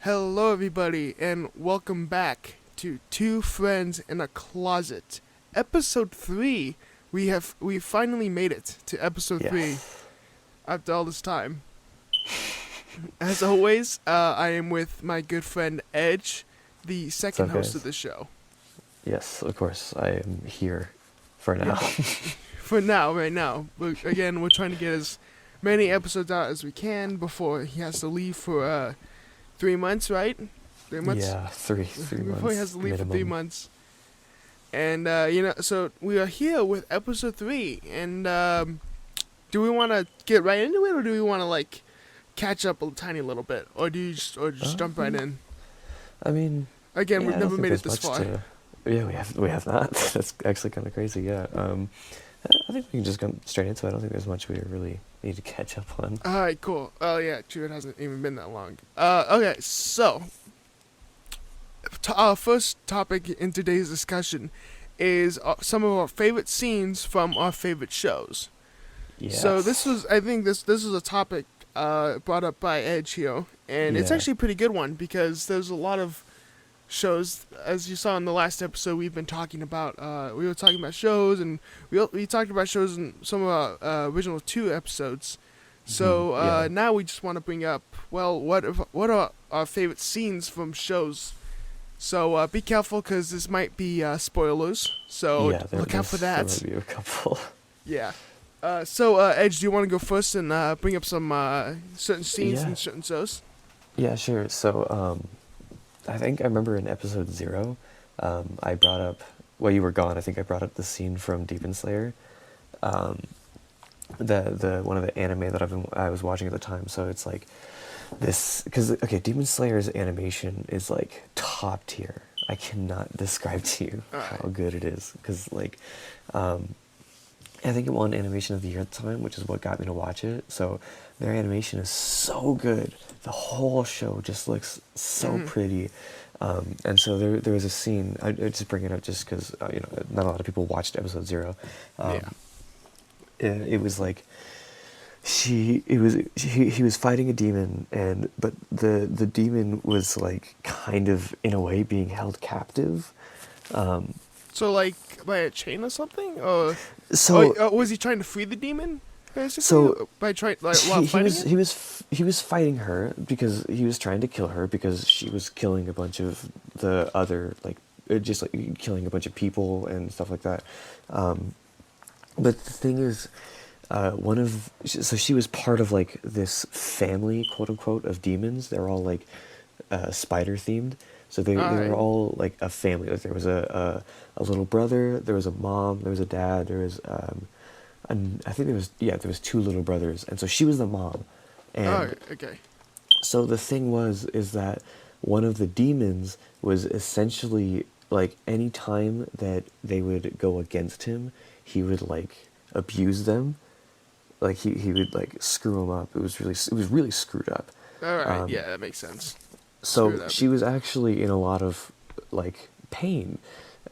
Hello, everybody, and welcome back to Two Friends in a Closet, episode 3. We finally made it to episode 3 Yes. after all this time. As always, I am with my good friend Edge, the What's second up, host of guys? the show. Yes, of course. I am here for now. Yeah, for now, right now. But again, we're trying to get as many episodes out as we can before he has to leave for 3 months, right? 3 months. Yeah, three Before he has months to leave for 3 minimum. months. And, so we are here with episode 3. And, do we want to get right into it, or do we want to, catch up a tiny little bit? Or do you just jump right Um, in? I mean, Again, yeah, we've I don't never think made it there's this much far. to. Yeah, we have not. That's actually kind of crazy. Yeah. I think we can just go straight into it. I don't think there's much we really need to catch up on. Alright, cool. Oh, yeah, true, it hasn't even been that long. Okay, so, our first topic in today's discussion is some of our favorite scenes from our favorite shows. Yes. So I think this is a topic brought up by Edge here, and it's Yeah. actually a pretty good one because there's a lot of shows, as you saw in the last episode, we've been talking about. We were talking about shows, and we talked about shows in some of our original 2 episodes. So Yeah. now we just want to bring up, well, what are our favorite scenes from shows? So be careful because this might be spoilers. So Yeah, look out for there that. might be a couple. Yeah. So Edge, do you want to go first and bring up some certain scenes Yeah. and certain shows? Yeah, sure. So, I think I remember in episode 0, I brought up, well, you were gone. I think I brought up the scene from Demon Slayer, um, the one of the anime that I was watching at the time. So it's like this, because okay, Demon Slayer's animation is like top tier. I cannot describe to you how Alright. good it is, because I think it won Animation of the Year at the time, which is what got me to watch it. So their animation is so good. The whole show just looks so pretty. And so there was a scene. I just bring it up just because not a lot of people watched episode 0. Yeah. It was like he was fighting a demon, but the demon was like kind of in a way being held captive. So like by a chain or something, or So was he trying to free the demon? Basically, So, by trying while he fighting was it? he was fighting her because he was trying to kill her because she was killing a bunch of the other just like killing a bunch of people and stuff like that. But the thing is, so she was part of like this family, quote unquote, of demons. They're all like spider themed. So they Alright. were all like a family. Like there was a little brother, there was a mom, there was a dad, there was and I think there was 2 little brothers, and so she was the mom. And Oh, okay. so the thing is that one of the demons was essentially like any time that they would go against him, he would like abuse them. Like he would like screw them up. It was really screwed up. All right. Um, Yeah, that makes sense. so Screwed up. she was actually in a lot of like pain,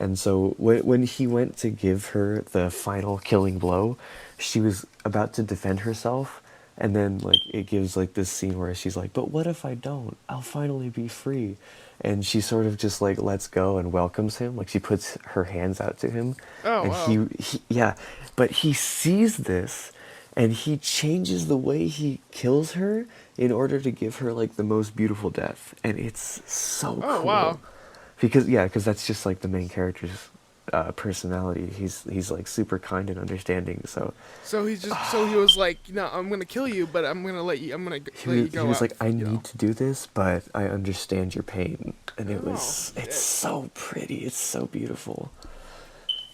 and so when he went to give her the final killing blow, she was about to defend herself, and then like it gives like this scene where she's like, but what if I don't? I'll finally be free. And she sort of just like lets go and welcomes him, like she puts her hands out to him. Oh, And wow. yeah, but he sees this, and he changes the way he kills her in order to give her like the most beautiful death, and it's so Oh, cool. wow. Because that's just like the main character's personality. He's like super kind and understanding. So So he was like, no, I'm gonna kill you, but I'm gonna let you let you he go was out, like, I you know. need to do this, but I understand your pain, and it's shit. so pretty. It's so beautiful.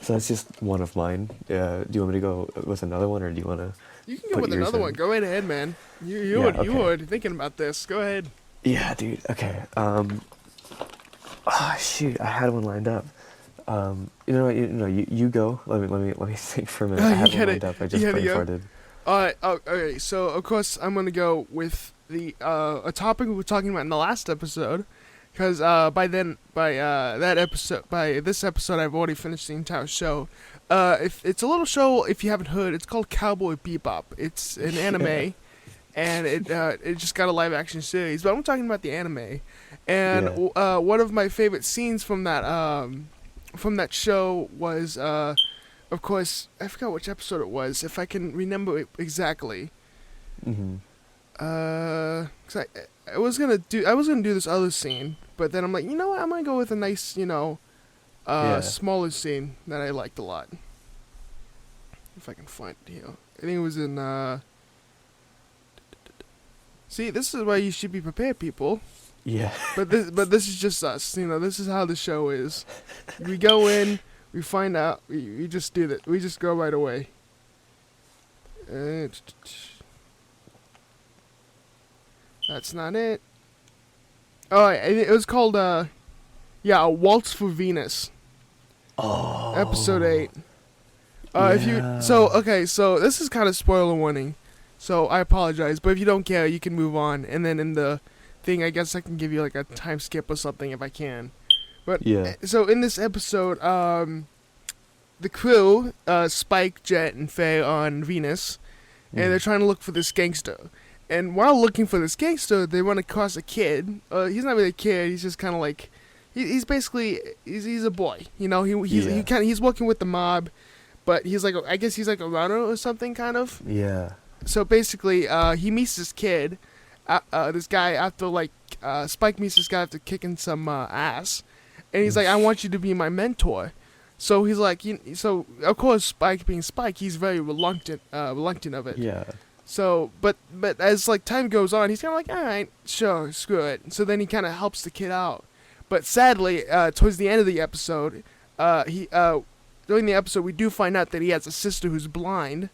So that's just one of mine. Do you want me to go with another one, or do you want to? You can go put with yours another in? one. Go right ahead, man. You Yeah, you okay. were thinking about this. Go ahead. Yeah, dude. Okay. Shoot, I had one lined up. You know what? You go. Let me think for a minute. I You had one gotta- lined up. I you just gotta brain go. farted. Alright, okay, so of course I'm gonna go with the a topic we were talking about in the last episode, because by this episode I've already finished the entire show. If it's a little show, if you haven't heard, it's called Cowboy Bebop. It's an anime, and it just got a live action series. But I'm talking about the anime, and Yeah. one of my favorite scenes from that show was of course I forgot which episode it was. If I can remember it exactly, Mm-hmm. 'cause I was gonna do this other scene, but then I'm like, you know what, I'm gonna go with a nice, Yeah. smaller scene that I liked a lot. If I can find it here. I think it was in see, this is why you should be prepared, people. Yeah. But this is just us. This is how the show is. We go in, we find out, we just do that. We just go right away. That's not it. Oh, it was called A Waltz for Venus. Oh. Episode 8. Yeah. So this is kind of spoiler warning. So I apologize, but if you don't care, you can move on. And then in the thing, I guess I can give you like a time skip or something if I can. But Yeah. so in this episode, the crew, Spike, Jet, and Faye are on Venus, and they're trying to look for this gangster. And while looking for this gangster, they run across a kid. He's not really a kid. He's just kind of like, he's basically he's a boy. He's working with the mob, but he's like I guess he's like a runner or something kind of. Yeah. So basically, he meets this kid, this guy after Spike meets this guy after kicking some ass, and he's like, I want you to be my mentor. So he's like, so of course Spike being Spike, he's very reluctant of it. Yeah. So, but as time goes on, he's kind of like, all right, sure, screw it. So then he kind of helps the kid out. But sadly, towards the end of the episode, during the episode, we do find out that he has a sister who's blind,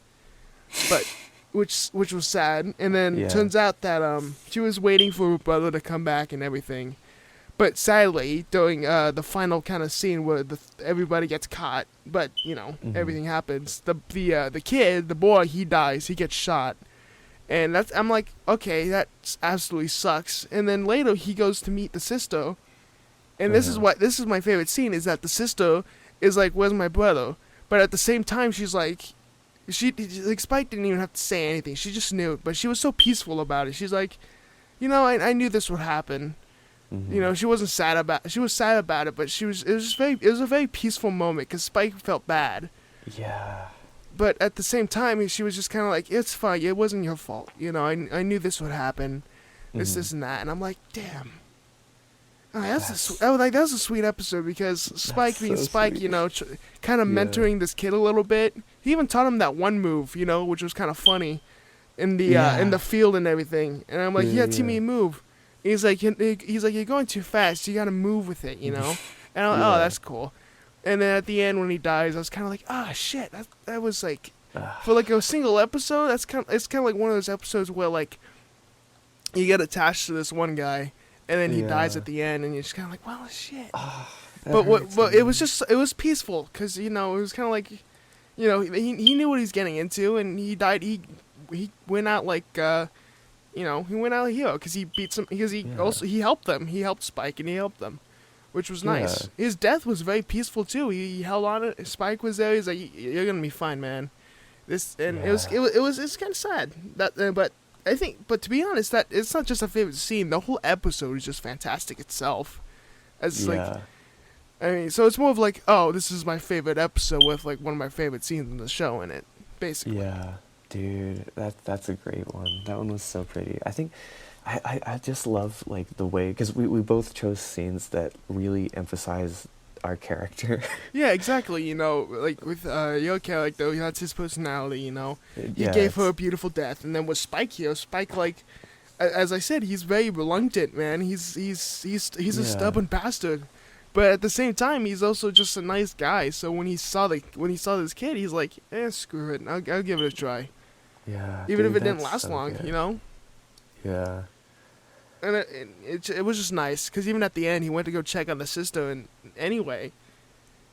but which was sad. And then turns out that she was waiting for her brother to come back and everything. But sadly, during the final kind of scene where everybody gets caught, but everything happens. The kid, the boy, he dies. He gets shot, and I'm like, okay, that absolutely sucks. And then later he goes to meet the sister, and this is my favorite scene is that the sister is like, "Where's my brother?" But at the same time, she's like, Spike didn't even have to say anything. She just knew, but she was so peaceful about it. She's like, I knew this would happen. Mm-hmm. She wasn't sad about it. She was sad about it, but it was a very peaceful moment because Spike felt bad. Yeah. But at the same time, she was just kind of like, it's fine. It wasn't your fault. I knew this would happen. This and that. And I'm like, damn. Oh, that's a sweet episode because Spike being Spike, kind of mentoring this kid a little bit. He even taught him that one move, which was kind of funny in the field and everything. And I'm like, Timmy, move. He's like, you're going too fast. You gotta move with it, And I'm like, oh, that's cool. And then at the end when he dies, I was kind of like, ah, shit. That was like, for like a single episode. It's kind of like one of those episodes where like, you get attached to this one guy, and then he dies at the end, and you're just kind of like, well, shit. But it was peaceful because it was kind of like, he knew what he's getting into, and he died. He went out like. He went out a hero because he beat some. Because he helped them. He helped Spike and he helped them, which was nice. His death was very peaceful too. He held on it. Spike was there. He's like, "You're gonna be fine, man." It was kind of sad. But to be honest, that it's not just a favorite scene. The whole episode is just fantastic itself. So it's more of like, oh, this is my favorite episode with like one of my favorite scenes in the show in it, basically. Yeah. Dude, that's a great one. That one was so pretty. I think I just love like the way because we both chose scenes that really emphasize our character. Yeah, exactly. Like with your character, that's his personality. He gave her a beautiful death, and then with Spike here, Spike like, as I said, he's very reluctant, man. He's a stubborn bastard, but at the same time, he's also just a nice guy. So when he saw this kid, he's like, screw it, I'll give it a try. Yeah. Even if it didn't last long, good. Yeah. And it was just nice because even at the end, he went to go check on the sister, and anyway.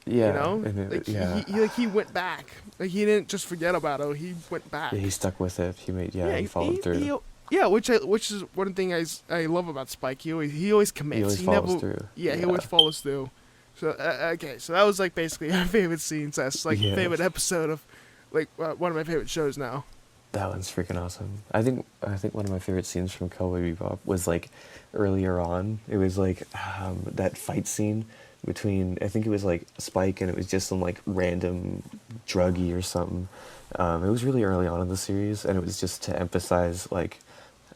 Yeah. He went back. Like he didn't just forget about her. He went back. Yeah, he stuck with it. He followed through. Which is one thing I love about Spike. He always commits. He always follows through. Yeah, he always follows through. So okay, so that was like basically our favorite scenes. That's like favorite episode of like one of my favorite shows now. That one's freaking awesome. I think one of my favorite scenes from Cowboy Bebop was like earlier on. It was like that fight scene between, I think it was like Spike and it was just some like random druggie or something. It was really early on in the series, and it was just to emphasize like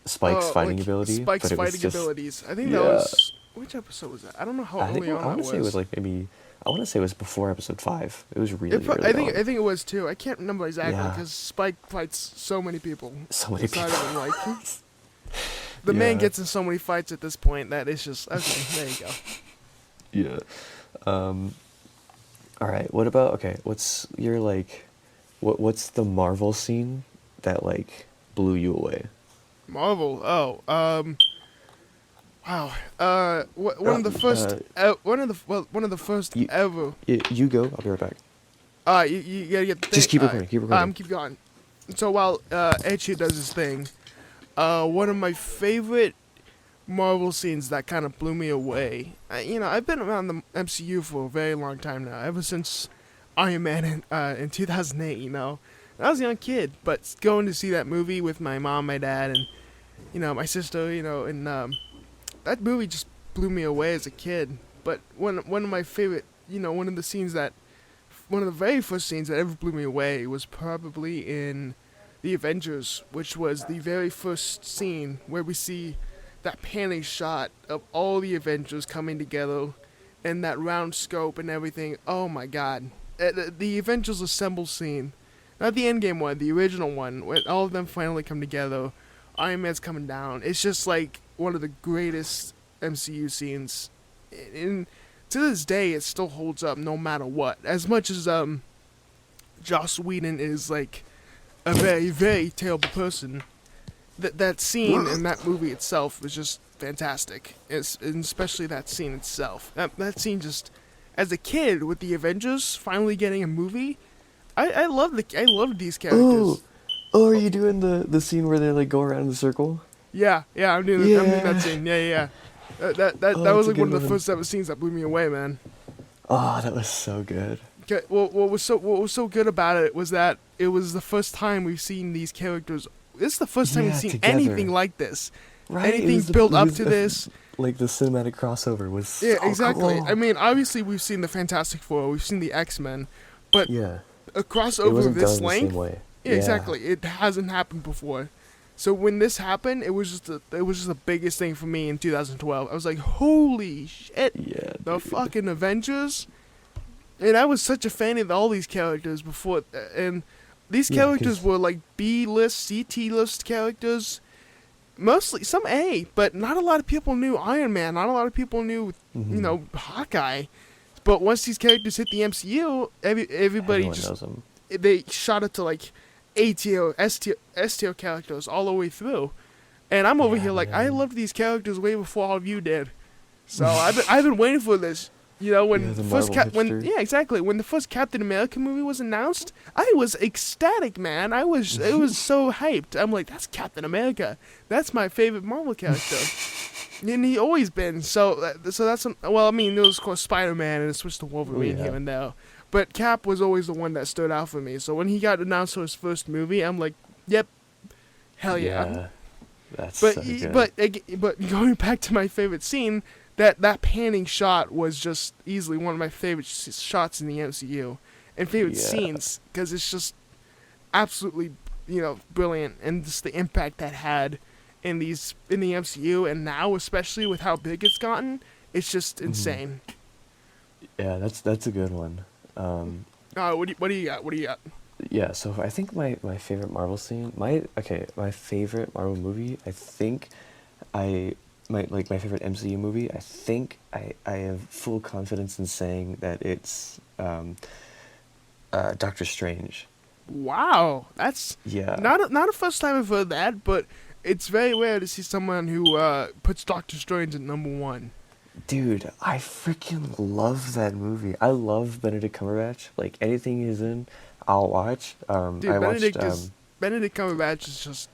Spike's fighting like ability. Spike's but it was fighting just, abilities. I think that yeah. was which episode was that? I don't know how I think early on I want that to say it was like maybe I want to say it was before episode 5. It was really early I on. think it was too. I can't remember exactly Yeah. because Spike fights so many people. So many inside people. of him, like the man Yeah. gets in so many fights at this point that it's just okay. There you go. Yeah. All right. What about what's your like what's the Marvel scene that like blew you away? Marvel. Oh, wow. One of the first. One of the first you- ever. You go. I'll be right back. You gotta get the thing. Just keep recording. Keep recording. Keep going. So while Edge does his thing, one of my favorite Marvel scenes that kind of blew me away. I've been around the MCU for a very long time now, ever since Iron Man in 2008. I was a young kid, but going to see that movie with my mom, my dad, and my sister, and that movie just blew me away as a kid. But one of my favorite, one of the very first scenes that ever blew me away was probably in the Avengers, which was the very first scene where we see that panning shot of all the Avengers coming together and that round scope and everything. Oh my god. The Avengers Assemble scene. Not the Endgame one, the original one, when all of them finally come together. Iron Man's coming down. It's just like one of the greatest MCU scenes. And to this day, it still holds up no matter what. As much as Joss Whedon is like a very, very terrible person, that scene in that movie itself was just fantastic. And especially that scene itself. That scene just, as a kid with the Avengers finally getting a movie, I loved these characters. Oh, are you doing the scene where they like go around in the circle? Yeah, I'm doing that scene. Yeah. That was like one of the first ever scenes that blew me away, man. Oh, that was so good. Okay, what was so good about it was that it was the first time we've seen these characters. This is the first time we've seen together. anything like this. Right? Anything built up to this. Like the cinematic crossover was so Yeah, exactly. cool. I mean, obviously we've seen the Fantastic Four, we've seen the X-Men, but Yeah. a It crossover wasn't of this done the length. same way. Yeah, exactly. It hasn't happened before. So when this happened, it was just the biggest thing for me in 2012. I was like, holy shit. Yeah. The dude. fucking Avengers. And I was such a fan of all these characters before, and these Yeah, characters 'cause- were like B-list, CT-list characters. Mostly, some A, but not a lot of people knew Iron Man. Not a lot of people knew, Mhm. Hawkeye. But once these characters hit the MCU, everybody Everyone just knows them. they shot it to like A tier, S tier characters all the way through. And I'm over Yeah, here like, I man. loved these characters way before all of you did. So I've been waiting for this. When Yeah, the first Marvel hipster. exactly, when the first Captain America movie was announced, I was ecstatic, man. It was so hyped. I'm like, that's Captain America. That's my favorite Marvel character. And he always been. So that's well, I mean, there was of course Spider-Man and it switched to Wolverine here and there. But Cap was always the one that stood out for me. So when he got announced for his first movie, I'm like, yep, hell yeah. That's But so good. but going back to my favorite scene, that panning shot was just easily one of my favorite shots in the MCU and favorite Yeah. scenes because it's just absolutely brilliant, and just the impact that had in the MCU, and now especially with how big it's gotten, it's just insane. Yeah, that's a good one. What do you got? What do you got? Yeah, so I think my favorite Marvel scene, my favorite Marvel movie, I think my favorite MCU movie, I think I have full confidence in saying that it's Doctor Strange. Wow, that's not a first time I've heard that, but it's very rare to see someone who puts Doctor Strange at number one. Dude, I freaking love that movie. I love Benedict Cumberbatch. Like anything he's in, I'll watch. Dude, I Benedict watched. Cumberbatch is just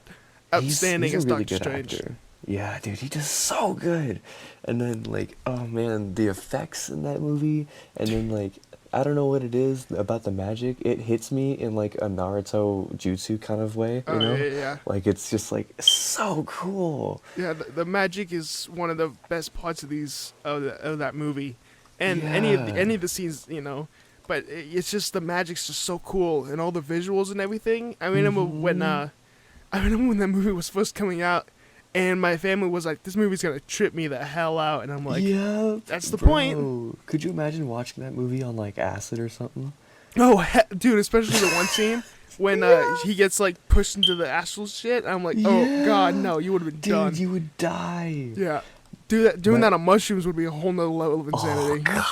outstanding he's as a really Doctor good Strange. actor. Yeah, dude, he does so good. And then oh man, the effects in that movie, and then I don't know what it is about the magic. It hits me in like a Naruto jutsu kind of way, you Oh know? yeah, yeah. Like it's just like so cool. Yeah, the magic is one of the best parts of of that movie, and Yeah. any of the scenes, But it's just the magic's just so cool, and all the visuals and everything. I remember Mm-hmm. I remember when that movie was first coming out, and my family was like, "This movie's gonna trip me the hell out," and I'm like, Yep, "That's the point." bro. Could you imagine watching that movie on like acid or something? Oh, dude, especially the one scene when Yeah. he gets like pushed into the astral shit. I'm like, "Oh God, Yeah. no, you would have been Dude, done." you would die. Yeah. Doing But that on mushrooms would be a whole nother level of oh insanity. god,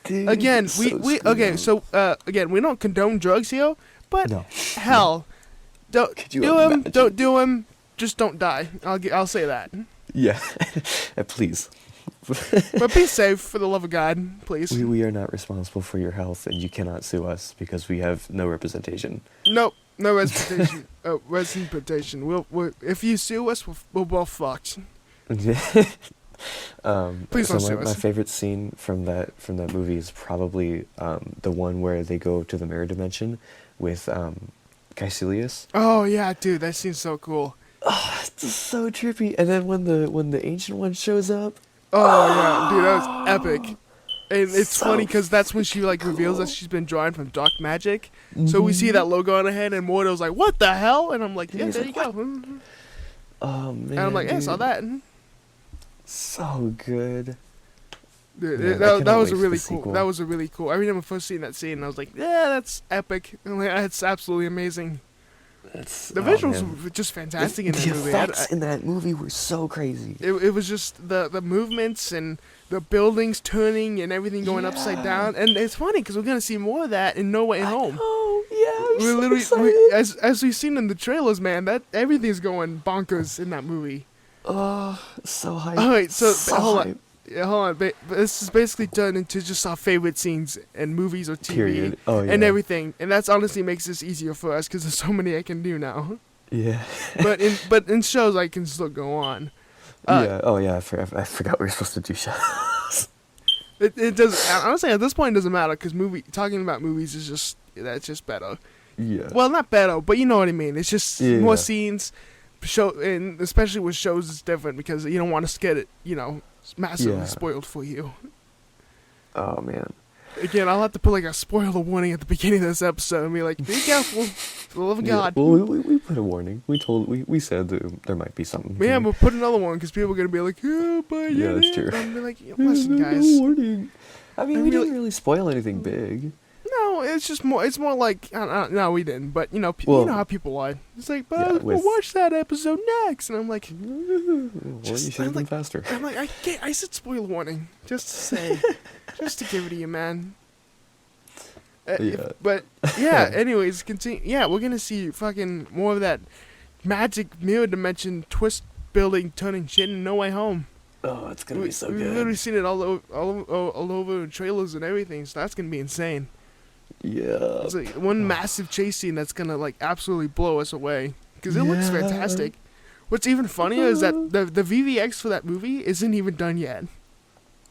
dude, Again, it's so we screwed okay, up. so again, we don't condone drugs here, but No. hell, don't Could you do them, imagine? don't do them, just don't die. I'll say that. Yeah. Please. But be safe for the love of God, please. We are not responsible for your health, and you cannot sue us because we have no representation. Nope, no representation. Representation. If you sue us, we'll both fucked. Please So don't sue my us. favorite scene from that movie is probably the one where they go to the mirror dimension with Caecilius. Oh yeah, dude, that seems so cool. It's just so trippy. And then when the ancient one shows up, Oh yeah, dude, that was epic. And it's so funny because that's when she like reveals that she's been drawing from dark magic. Mm-hmm. So we see that logo on her head, and Mordo's like, "What the hell?" And I'm like, And "Yeah, he's there like, you go." And oh man, I'm like, "Yeah, I saw dude. that." So good. Dude, Man, I that cannot was wait a for really the cool. sequel. That was a really cool. I remember first seeing that scene, and I was like, "Yeah, that's epic." I'm like, "That's absolutely amazing." The visuals Man. were just fantastic in The that movie. effects in that movie were so crazy. It was just the movements and the buildings turning and everything going upside Yeah. down. And it's funny because we're gonna see more of that in No Way Home. Oh yeah, I'm We're so literally excited. as we've seen in the trailers, man. That everything's going bonkers in that movie. Oh, so hype. All right, so so hold on. hype. Yeah, hold on. This is basically turned into just our favorite scenes in movies or TV Period. Oh yeah. and everything, and that's honestly makes this easier for us because there's so many I can do now. Yeah. but in shows I can still go on. Yeah. Oh yeah. I forgot we were supposed to do shows. It does honestly at this point it doesn't matter because talking about movies is that's just better. Yeah. Well, not better, but you know what I mean. It's just Yeah. more scenes, and especially with shows it's different because you don't want to get it massively Yeah. spoiled for you. Oh man. Again, I'll have to put like a spoiler warning at the beginning of this episode and be like, "Be careful, for the love of Yeah. God." Well, we put a warning. We said that there might be something. Yeah, here. but put another one because people are gonna be like, "Oh, but Yeah, that's true. I'm be like, No "Listen, guys, warning. I mean, I we really- didn't really spoil anything big. no, it's just more. It's more like, no, we didn't, but you Well- know how people are. It's like, but Yeah, we'll with- watch that episode next, and I'm like, Well, you Just- should have I'm been like- faster. I said spoiler warning just to say, just to give it to you, man. Yeah. But yeah, anyways, continue. Yeah, we're gonna see fucking more of that magic mirror dimension twist building turning shit in No Way Home. Oh, it's gonna be so We've literally good. seen it all over trailers and everything, so that's gonna be insane. Yeah. It's like one massive chase scene that's gonna like absolutely blow us away because it looks Yeah. fantastic. What's even funnier is that the VVX for that movie isn't even done yet.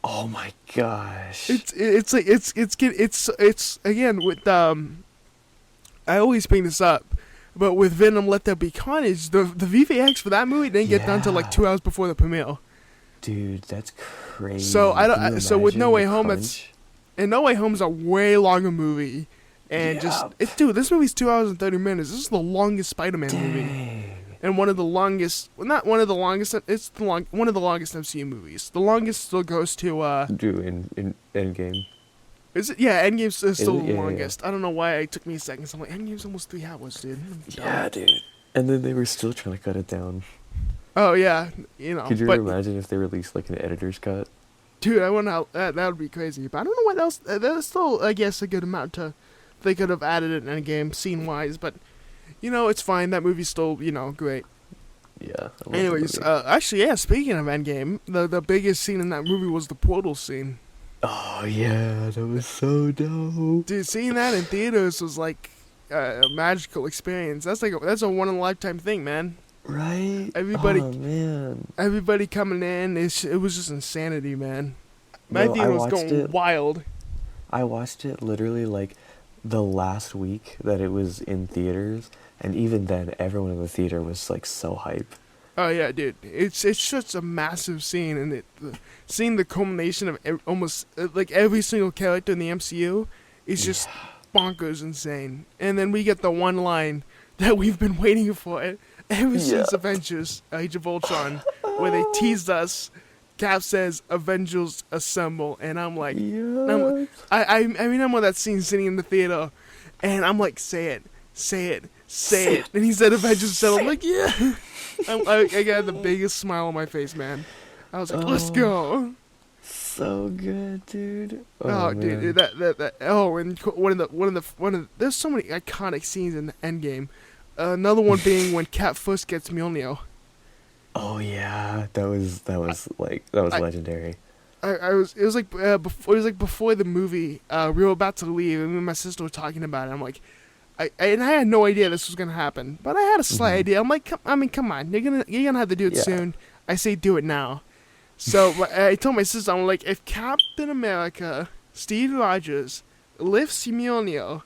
Oh my gosh. It's like it's again with I always bring this up, but with Venom Let There Be Carnage, the VVX for that movie didn't get done till like Yeah. 2 hours before the premiere. Dude, that's crazy. So I don't- Can you so with No imagine Way the Home, it's- crunch? And No Way Home's a way longer movie, and dude, this movie's 2 hours and 30 minutes. This is the longest Spider-Man movie, Dang. and one of the longest. Well, not one of the longest. It's one of the longest MCU movies. The longest still goes to Dude, in Endgame. Is it? Yeah, Endgame's still Is it? the Yeah, yeah. longest. I don't know why it took me a second. So I'm like, Endgame's almost 3 hours, dude. I'm dumb. Yeah, dude. And then they were still trying to cut it down. Oh yeah, Could you but imagine if they released like an editor's cut? dude, I wonder how that would be crazy. But I don't know what else. There's still, I guess, a good amount to. They could have added it in Endgame scene wise, but it's fine. That movie's still, great. Yeah. I love the Anyways, movie. actually, yeah. Speaking of Endgame, the biggest scene in that movie was the portal scene. Oh yeah, that was so dope. Dude, seeing that in theaters was like a magical experience. That's a one in a lifetime thing, man. Right? Everybody- Oh man. Everybody coming in, it was just insanity, man. My No, I theater was watched going it. wild. I watched it literally like the last week that it was in theaters, and even then, everyone in the theater was like so hype. Oh yeah, dude, it's such a massive scene, and seeing the culmination of almost like every single character in the MCU is just Yeah. bonkers insane. And then we get the one line that we've been waiting for ever Yeah. since Avengers: Age of Ultron, where they teased us. Cap says, "Avengers assemble," and I'm like, Yeah. I remember that scene sitting in the theater, and I'm like, say it, say it, say it. And he said Avengers assemble. I'm like, yeah. I got the biggest smile on my face, man. I was like, let's Oh, go. so good, dude. Oh, Oh dude, man. that. Oh, and one of the. There's so many iconic scenes in the Endgame. Another one being when Cap first gets Mjolnir. Oh yeah, that was I, legendary. I was it was like before before the movie. We were about to leave, and me and my sister were talking about it. I'm like, and I had no idea this was gonna happen, but I had a slight Hmm. idea. I'm like, come on, you're gonna have to do it Yeah. soon. I say do it now. So I told my sister, I'm like, if Captain America, Steve Rogers, lifts Mjolnir,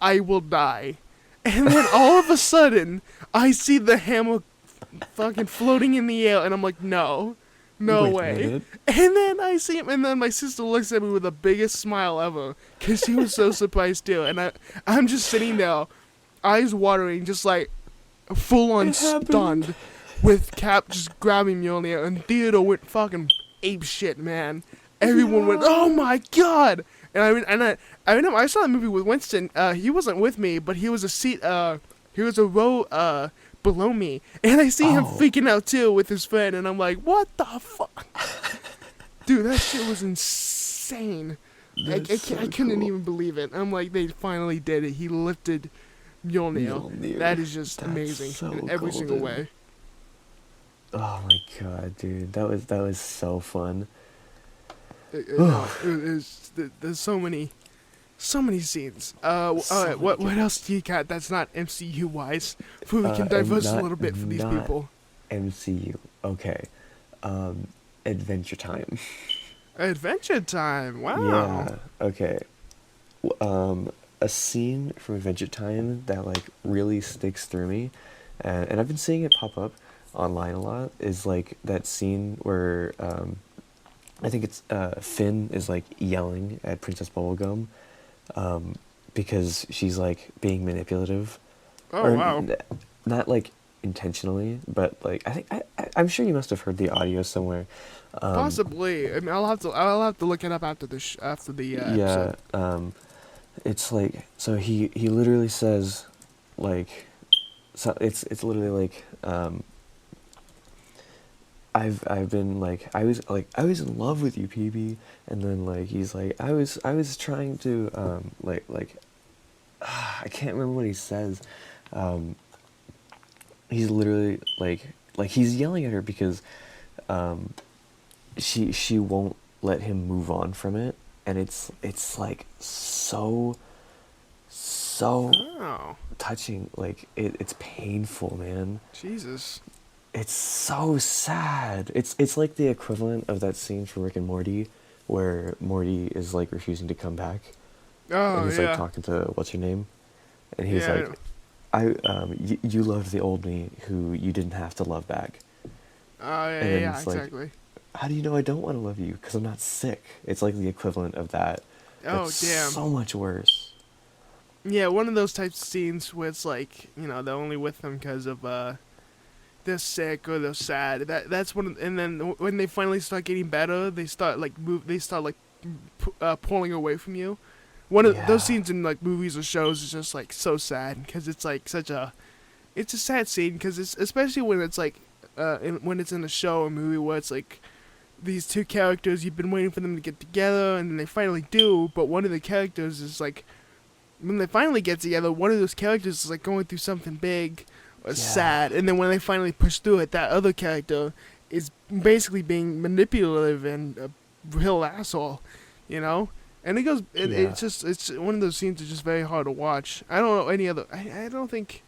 I will die. And then all of a sudden, I see the hammer fucking floating in the air, and I'm like, no, no Wait a way. minute. And then I see him, and then my sister looks at me with the biggest smile ever, cause she was so surprised too. And I'm just sitting there, eyes watering, just like full on It happened. stunned, with Cap just grabbing Mjolnir, and Theodore went fucking ape shit, man. Everyone went, oh my god! And I remember I saw that movie with Winston. He wasn't with me, but he was he was a row below me, and I see him Oh. freaking out too with his friend, and I'm like, what the fuck, dude? That shit was insane. That's so I couldn't cool. even believe it. I'm like, they finally did it. He lifted Mjolnir. Mjolnir. That is just That's amazing so in every single golden. way. Oh my god, dude, that was so fun. No, there's so many scenes. So many what good else do you got that's not MCU wise? For we can And diverse a not little bit for these not people. MCU. Okay. Adventure Time. Adventure Time. Wow. Yeah. Okay. A scene from Adventure Time that like really sticks through me, and I've been seeing it pop up online a lot, is like that scene where I think it's Finn is like yelling at Princess Bubblegum, because she's like being manipulative, Oh or wow. not like intentionally, but like I'm sure you must have heard the audio somewhere. Possibly. I mean, I'll have to look it up after after the Yeah. episode. It's like, so he literally says like, so it's literally like, I've been like, I was in love with you, PB, and then like he's like, I was trying to I can't remember what he says. He's literally like he's yelling at her because she won't let him move on from it, and it's like so Oh, touching. Like it's painful, man. Jesus. It's so sad. It's like the equivalent of that scene from Rick and Morty where Morty is like refusing to come back, and Oh he's yeah. like talking to what's her name, and he's Yeah. like, you loved the old me who you didn't have to love back. Oh yeah. And then Yeah. it's like, Exactly. how do you know I don't want to love you? Because I'm not sick. It's like the equivalent of that. Oh That's damn. so much worse. Yeah, one of those types of scenes where it's like, they're only with them because of they're sick or they're sad. That's one. And then when they finally start getting better, they start like pulling away from you. One of those Yeah. scenes in like movies or shows is just like so sad because it's like it's a sad scene because it's especially when it's like when it's in a show or movie where it's like these two characters you've been waiting for them to get together and then they finally do, but one of the characters is like when they finally get together, one of those characters is like going through something big or Yeah. sad, and then when they finally push through it, that other character is basically being manipulative and a real asshole, you know. And it goes, Yeah. it's one of those scenes that's just very hard to watch. I don't know any other. I don't think.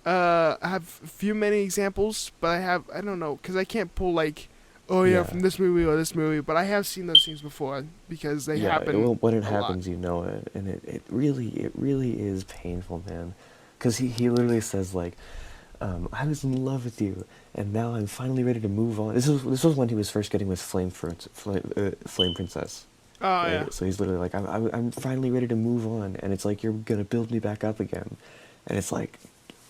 I have a few many examples, but I don't know because I can't pull like oh yeah, Yeah. from this movie or this movie, but I have seen those scenes before because they happen when it a happens, lot. you know it, and it really is painful, man. Because he literally says like, I was in love with you, and now I'm finally ready to move on. This was when he was first getting with Flame Princess, Oh yeah, right? So he's literally like, I'm finally ready to move on, and it's like you're gonna build me back up again, and it's like,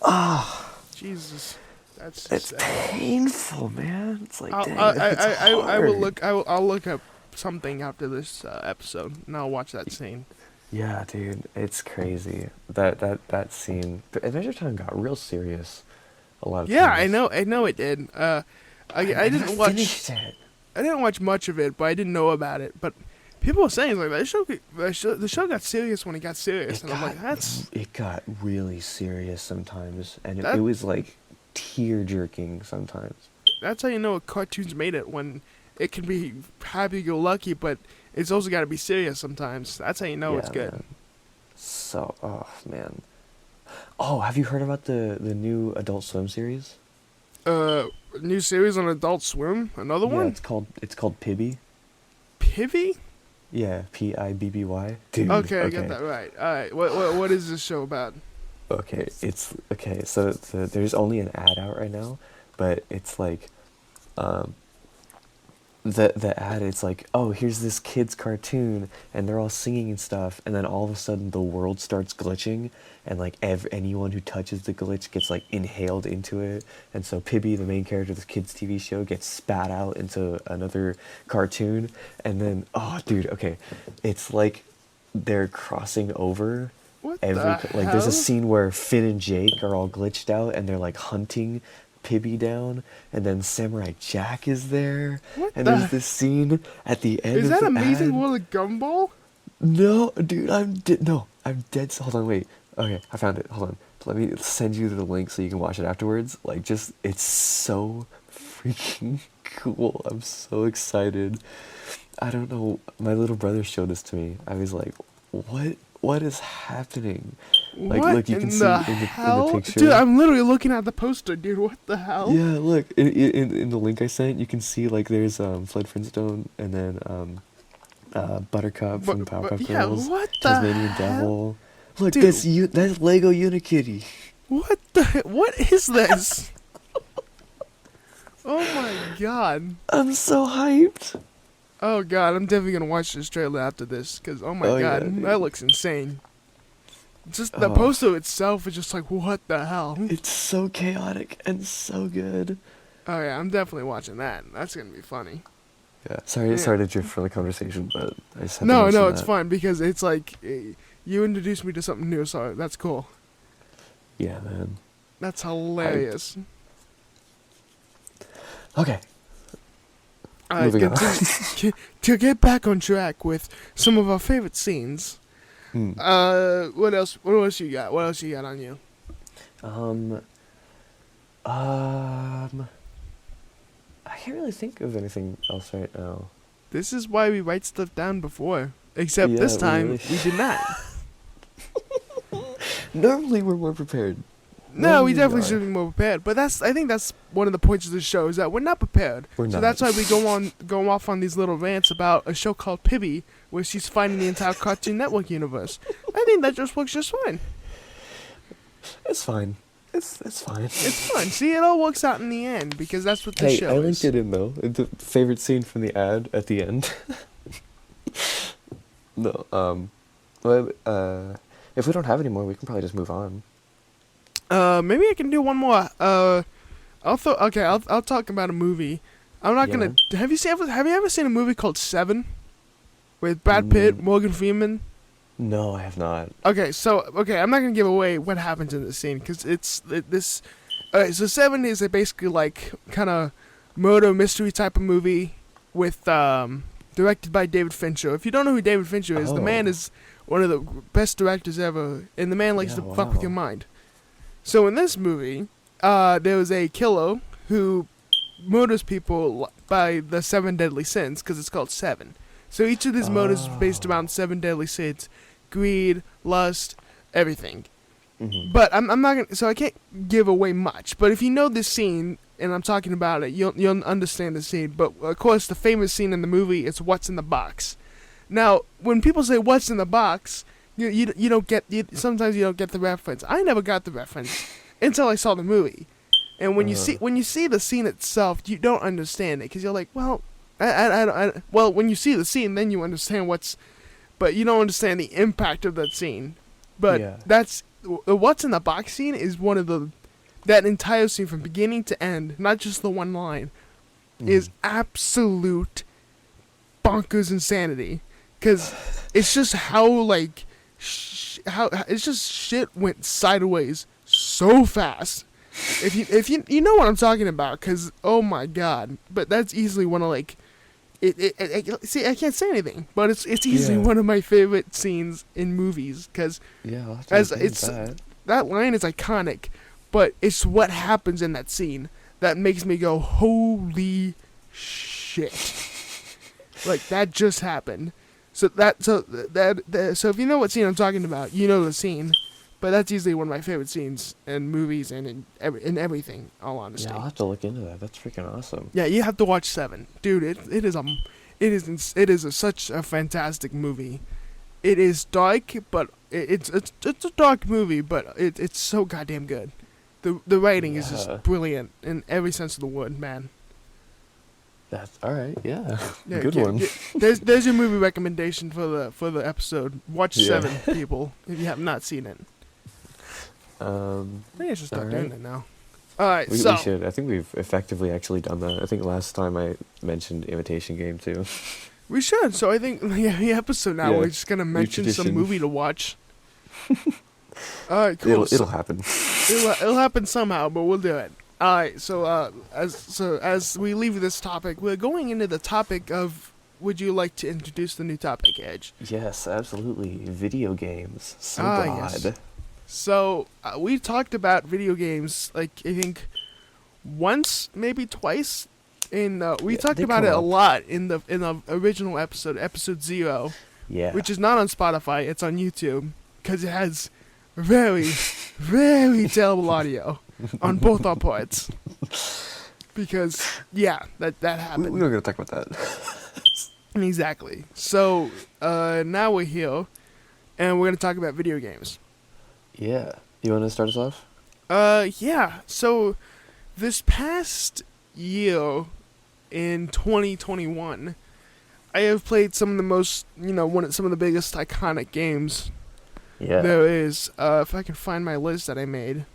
ah, Jesus, that's it's sad. painful, man. It's like, I'll, dang, I, that hits I, I will hard. look. I'll look up something after this episode, and I'll watch that scene. Yeah, dude, it's crazy. That scene, but Adventure Time got real serious a lot of Yeah, times. I know it did. I I never didn't watch. finished it. I didn't watch much of it, but I didn't know about it. But people were saying like the show got serious when it got serious, It and I'm got like, that's it got really serious sometimes, and it that was like tear jerking sometimes. that's how you know a cartoon's made it when it can be happy go lucky, but it's also got to be serious sometimes. That's how you know it's Yeah, good. man. So, oh man. Oh, have you heard about the new Adult Swim series? New series on Adult Swim. Another Yeah, one. it's called Pibby. Pivy. Yeah, Pibby. Dude. Okay, I got that right. All right. What is this show about? Okay, it's okay. So there's only an ad out right now, but it's like, um, the ad. It's like, oh, here's this kid's cartoon, and they're all singing and stuff, and then all of a sudden the world starts glitching, and like anyone who touches the glitch gets like inhaled into it, and so Pibby, the main character of the kids' TV show, gets spat out into another cartoon, and then oh, dude, okay, it's like they're crossing over. What Every the like there's a hell? scene where Finn and Jake are all glitched out and they're like hunting Pibby down, and then Samurai Jack is there, What and there's the? this scene at the end Is of that the Amazing ad. World of Gumball? No, dude, I'm dead. Hold on, wait. Okay, I found it. Hold on. Let me send you the link so you can watch it afterwards. Like, just it's so freaking cool. I'm so excited. I don't know. My little brother showed this to me. I was like, what? What is happening? Like, What look, you can in see the in the hell? picture. Dude, I'm literally looking at the poster, dude. What the hell? Yeah, look in the link I sent, you can see like there's Flood Flintstone, and then Buttercup from Powerpuff Yeah, Girls, what the Tasmanian hell? Devil. Look, Dude. that's Lego Unikitty. What is this? Oh my god. I'm so hyped. Oh god, I'm definitely gonna watch this trailer after this, cause oh my Oh, yeah, god, dude. that looks insane. Just the Oh. poster itself is just like, what the hell? It's so chaotic and so good. Oh yeah, I'm definitely watching that. That's gonna be funny. Yeah. Yeah. Sorry to drift from the conversation, but I just had to No, mention it's that. fine because it's like you introduced me to something new, so that's cool. Yeah, man. That's hilarious. Okay. Alright, Moving on. to get back on track with some of our favorite scenes. Hmm. What else? What else you got? What else you got on you? I can't really think of anything else right now. This is why we write stuff down before. Except Yeah, this we time really we did not. Normally we're more prepared. No, we Normally definitely are. should be more prepared. But I think that's one of the points of the show is that we're not prepared. We're So not. that's why we go off on these little rants about a show called Pibby, where she's fighting the entire Cartoon Network universe. I think that just works just fine. It's fine. It's fine. It's fun. See, it all works out in the end because that's what the Hey, show I is. linked it in though. The favorite scene from the ad at the end. No, well, if we don't have any more, we can probably just move on. Maybe I can do one more. I'll talk about a movie. I'm not Yeah, gonna. man. Have you ever seen a movie called Seven, with Brad Pitt, Mm. Morgan Freeman? No, I have not. Okay, I'm not gonna give away what happens in this scene because this. Alright, so Seven is a basically like kind of murder mystery type of movie with directed by David Fincher. If you don't know who David Fincher is, the man Oh. is one of the best directors ever, and the man likes Yeah, to fuck with wow. your mind. So in this movie, there was a killer who murders people by the 7 deadly sins because it's called Seven. So each of these murders is based around 7 deadly sins: greed, lust, everything. Mm-hmm. But I'm not gonna. So I can't give away much. But if you know this scene, and I'm talking about it, you'll understand the scene. But of course, the famous scene in the movie is "What's in the box." Now, when people say "What's in the box," you don't get sometimes you don't get the reference. I never got the reference until I saw the movie, and when you see the scene itself, you don't understand it because you're like, well, well, when you see the scene, then you understand but you don't understand the impact of that scene. But that's "What's in the box" scene is one of that entire scene from beginning to end, not just the one line, is absolute bonkers insanity. Because it's just how, like, it's just shit went sideways so fast. If you know what I'm talking about, because, oh my god. But that's easily one of, like, see, I can't say anything, but it's easily one of my favorite scenes in movies, because that line is iconic, but it's what happens in that scene that makes me go, holy shit. Like, that just happened. So if you know what scene I'm talking about, you know the scene. But that's easily one of my favorite scenes in movies and in everything, all honesty. Yeah, I'll have to look into that. That's freaking awesome. Yeah, you have to watch 7. Dude, it is such a fantastic movie. It is dark, but it's a dark movie, but it's so goddamn good. The writing is just brilliant in every sense of the word, man. That's all right. Yeah, good one. There's your movie recommendation for the episode. Watch 7, people, if you have not seen it. I think I should start doing it now. All right, we should. I think we've effectively actually done that. I think last time I mentioned Imitation Game too. We should. So I think the episode now we're just gonna mention some movie to watch. All right, cool. It'll happen. It'll happen somehow, but we'll do it. All right. So as we leave this topic, we're going into the topic of. Would you like to introduce the new topic, Edge? Yes, absolutely. Video games. So broad. Yes. So we talked about video games, like I think once, maybe twice, and we talked about it a lot in the original episode 0, which is not on Spotify. It's on YouTube because it has very, very terrible audio on both our parts. Because that happened. We were gonna talk about that. Exactly. So now we're here, and we're gonna talk about video games. Yeah. You want to start us off? Yeah. So this past year in 2021, I have played some of the most, some of the biggest iconic games there is. If I can find my list that I made.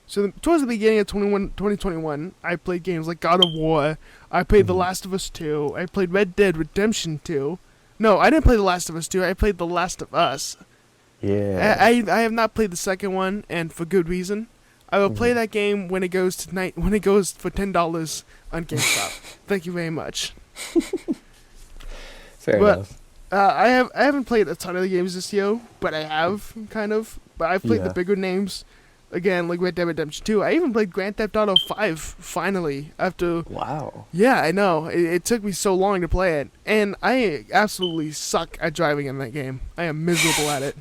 So towards the beginning of 2021, I played games like God of War. I played The Last of Us 2. I played Red Dead Redemption 2. No, I didn't play The Last of Us 2. I played The Last of Us. Yeah. I have not played the second one, and for good reason. I will play that game when it goes for $10 on GameStop. Thank you very much. Fair enough. I haven't played a ton of the games this year, but I have kind of. But I've played the bigger names. Again, like Red Dead Redemption 2. I even played Grand Theft Auto 5 finally after. Wow. Yeah, I know. It took me so long to play it, and I absolutely suck at driving in that game. I am miserable at it.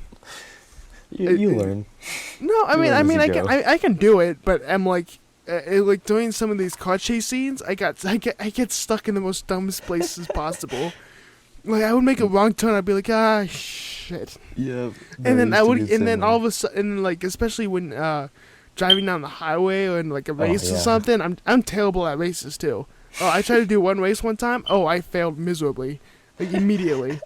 You learn. No, I mean, I can do it, but I'm like doing some of these car chase scenes. I get stuck in the most dumbest places possible. Like I would make a wrong turn, I'd be like, shit. Yeah. And then all of a sudden, like especially when driving down the highway or in like a race or something, I'm terrible at races too. Oh, I tried to do one race one time. Oh, I failed miserably, like immediately.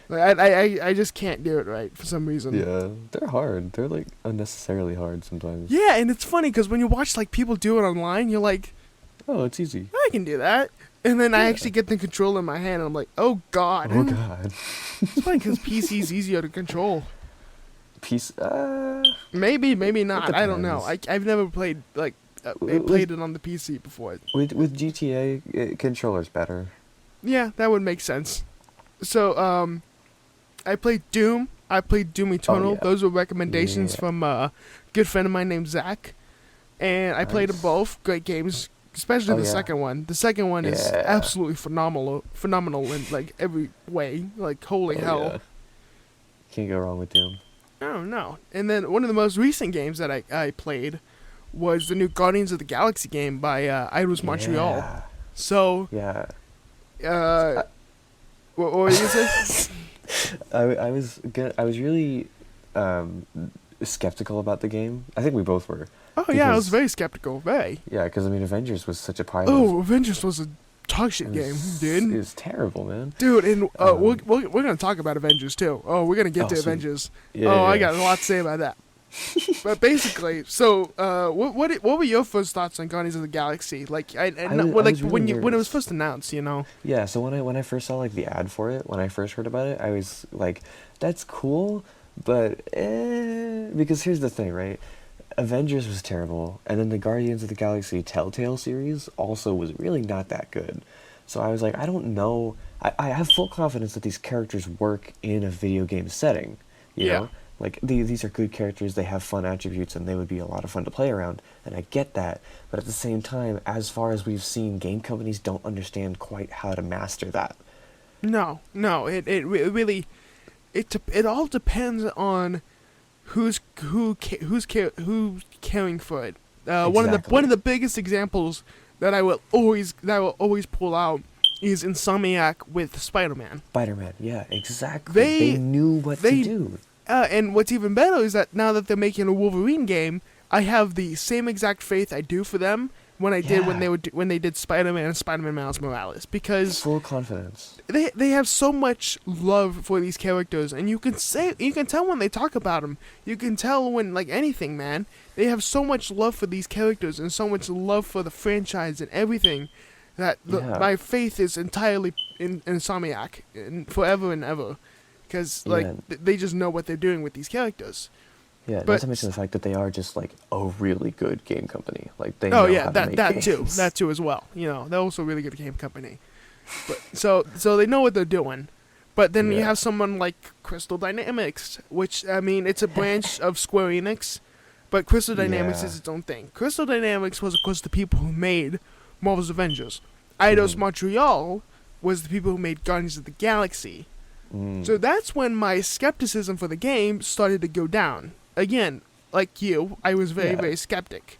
Like, I just can't do it right for some reason. Yeah, they're hard. They're like unnecessarily hard sometimes. Yeah, and it's funny because when you watch like people do it online, you're like, oh, it's easy. I can do that. And then I actually get the controller in my hand, and I'm like, oh god. Oh god. It's funny because PC's easier to control. Maybe not. I don't know. I've never played played it on the PC before. With GTA, controller's better. Yeah, that would make sense. So I played Doom. I played Doom Eternal. Those were recommendations from a good friend of mine named Zach. And I played them both. Great games, especially the second one. The second one is absolutely phenomenal in like every way. Like holy hell. Yeah. Can't go wrong with Doom. No. And then one of the most recent games that I played was the new Guardians of the Galaxy game by Eidos Montreal. Yeah. So, Yeah. what were you gonna say? I was really skeptical about the game. I think we both were. Oh yeah, I was Because- very skeptical. Very. Yeah, because I mean, Avengers was such a pile Oh, of. Avengers was a dog shit It game, was, dude. It was terrible, man. Dude, and we're Um, gonna talk about Avengers too. Oh, we're gonna get to sweet. Avengers. Yeah, Oh, I yeah. got a lot to say about that. But basically, so what were your first thoughts on Guardians of the Galaxy? Like, when it was nervous. first announced, you know? Yeah, so when I first saw like the ad for it, when I first heard about it, I was like, "That's cool," but because here's the thing, right? Avengers was terrible, and then the Guardians of the Galaxy Telltale series also was really not that good. So I was like, I don't know. I have full confidence that these characters work in a video game setting. You Yeah. know, like these are good characters. They have fun attributes, and they would be a lot of fun to play around. And I get that, but at the same time, as far as we've seen, game companies don't understand quite how to master that. No, really, it all depends on who's caring for it. One Exactly. of the biggest examples that I will always pull out is Insomniac with Spider-Man. Spider-Man, yeah, exactly. They- They knew what they- to do. And what's even better is that now that they're making a Wolverine game, I have the same exact faith I do for them when I did Yeah. when they did Spider-Man and Spider-Man Miles Morales, because Full confidence. they have so much love for these characters, and you can tell when they talk about them. You can tell when, like, anything, man. They have so much love for these characters and so much love for the franchise and everything that Yeah. my faith is entirely in Insomniac forever and ever, because like Yeah. they just know what they're doing with these characters. Yeah, not But- to mention the fact that they are just like a really good game company. Like they Oh know yeah, how to that make that too, games. that too as well. You know, they're also a really good game company. But so they know what they're doing. But then you Yeah. have someone like Crystal Dynamics, which I mean, it's a branch of Square Enix, but Crystal Dynamics Yeah. is its own thing. Crystal Dynamics was, of course, the people who made Marvel's Avengers. Eidos Mhm. Montreal was the people who made Guardians of the Galaxy. Mm. So that's when my skepticism for the game started to go down. Again, like you, I was very, Yeah. very skeptic.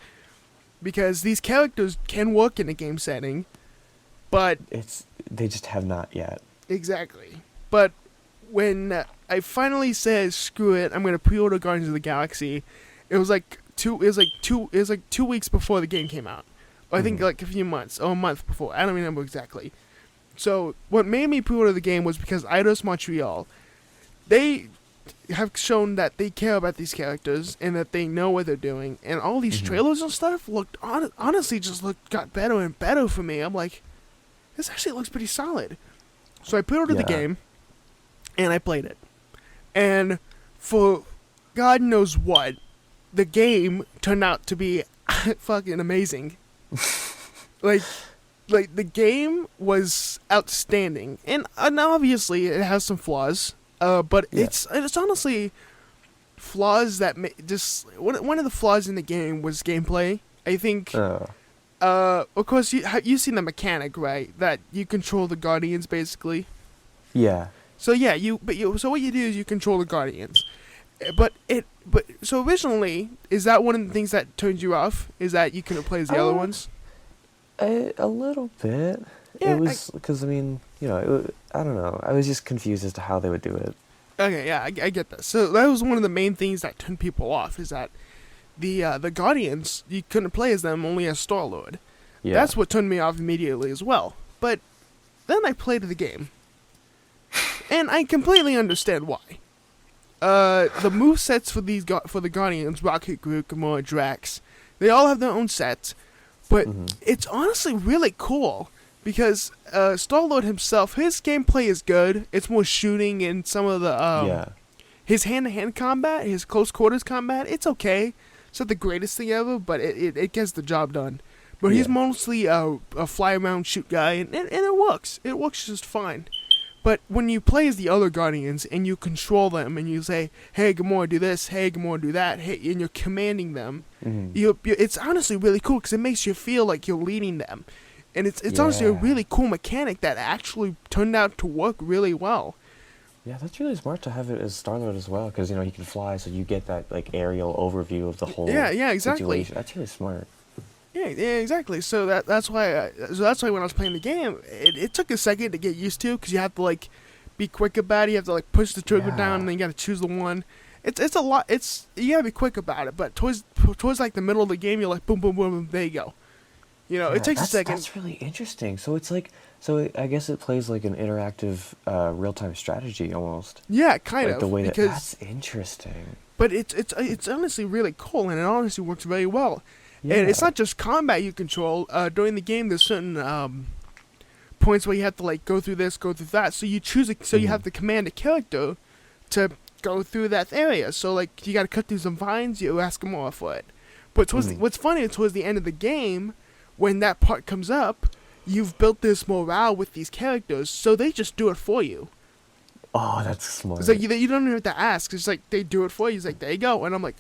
Because these characters can work in a game setting, but They just have not yet. exactly. But when I finally said screw it, I'm gonna pre-order Guardians of the Galaxy, it was like 2 weeks before the game came out. Or I think Mhm. like a few months or a month before. I don't remember exactly. So what made me pre-order the game was because Eidos Montreal, they have shown that they care about these characters and that they know what they're doing, and all these Mhm. trailers and stuff honestly just got better and better for me. I'm like, this actually looks pretty solid. So I pre-ordered the Yeah. game, and I played it, and for God knows what, the game turned out to be fucking amazing. like the game was outstanding, and obviously it has some flaws. But Yeah. it's honestly flaws that just one of the flaws in the game was gameplay. I think. Of course you've seen the mechanic, right? That you control the Guardians basically. Yeah. So yeah, so what you do is you control the Guardians. So originally, is that one of the things that turned you off? Is that you couldn't play as the other ones? A little bit. Yeah, It was because I mean, you know, I don't know. I was just confused as to how they would do it. Okay, yeah, I get that. So that was one of the main things that turned people off, is that the Guardians, you couldn't play as them, only as Star-Lord. Yeah. That's what turned me off immediately as well. But then I played the game, and I completely understand why. The movesets for the Guardians, Rocket, Groot, Gamora, Drax, they all have their own sets, but Mhm. it's honestly really cool. Because Star-Lord himself, his gameplay is good. It's more shooting and some of the yeah. his hand-to-hand combat, his close quarters combat. It's okay. It's not the greatest thing ever, but it gets the job done. But he's Yeah. mostly a fly around shoot guy, and it works. It works just fine. But when you play as the other Guardians and you control them and you say, "Hey, Gamora, do this. Hey, Gamora, do that," hey, and you're commanding them, Mhm. it's honestly really cool because it makes you feel like you're leading them. And it's honestly a Yeah. really cool mechanic that actually turned out to work really well. Yeah, that's really smart to have it as Star-Lord as well, because he can fly, so you get that like aerial overview of the Yeah, whole yeah, exactly. situation. That's really smart. Yeah, exactly. So that's why when I was playing the game, it took a second to get used to because you have to like be quick about it. You have to like push the trigger down, Yeah, and then you got to choose the one. It's a lot. It's you gotta be quick about it. But towards like the middle of the game, you're like boom, boom, boom, boom. There you go. It yeah, takes a that's second. that's really interesting. So it's like, I guess it plays like an interactive, real-time strategy almost. Yeah, kind Like the of way because that's interesting. but it's honestly really cool and it honestly works very well. And Yeah. it's not just combat you control. During the game, there's certain points where you have to like go through this, go through that. So you Hmm. have to command a character to go through that area. So like you got to cut through some vines. You ask them more for it. But Hmm. what's funny towards the end of the game, when that part comes up, you've built this morale with these characters, so they just do it for you. Oh, that's It's like smart. you don't even have to ask. It's like they do it for you. It's like there you go, and I'm like,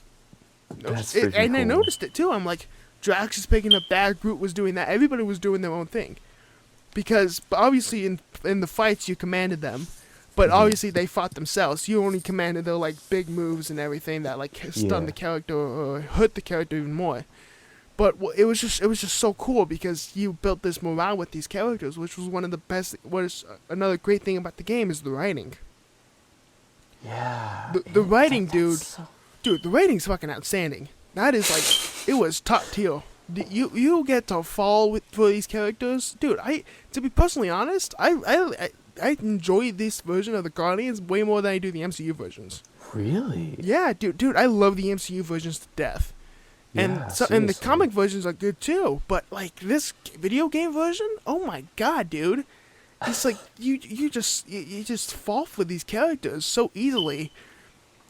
no, That's freaking and I cool. noticed it too. I'm like, Drax is picking up that. Groot was doing that. Everybody was doing their own thing. Because obviously in the fights you commanded them, but Hmm. obviously they fought themselves. You only commanded their like big moves and everything that like stun Yeah. the character or hurt the character even more. But it was just so cool because you built this morale with these characters, which was one of the best. What is another great thing about the game is the writing. Yeah. The writing, That's dude, so. the writing's fucking outstanding. That is like, it was top tier. You get to fall for these characters, dude. To be personally honest, I enjoy this version of the Guardians way more than I do the MCU versions. Really? Yeah, dude, I love the MCU versions to death, Yeah, and the seriously. comic versions are good too. But like this video game version, oh my god, dude, it's like you just fall for these characters so easily,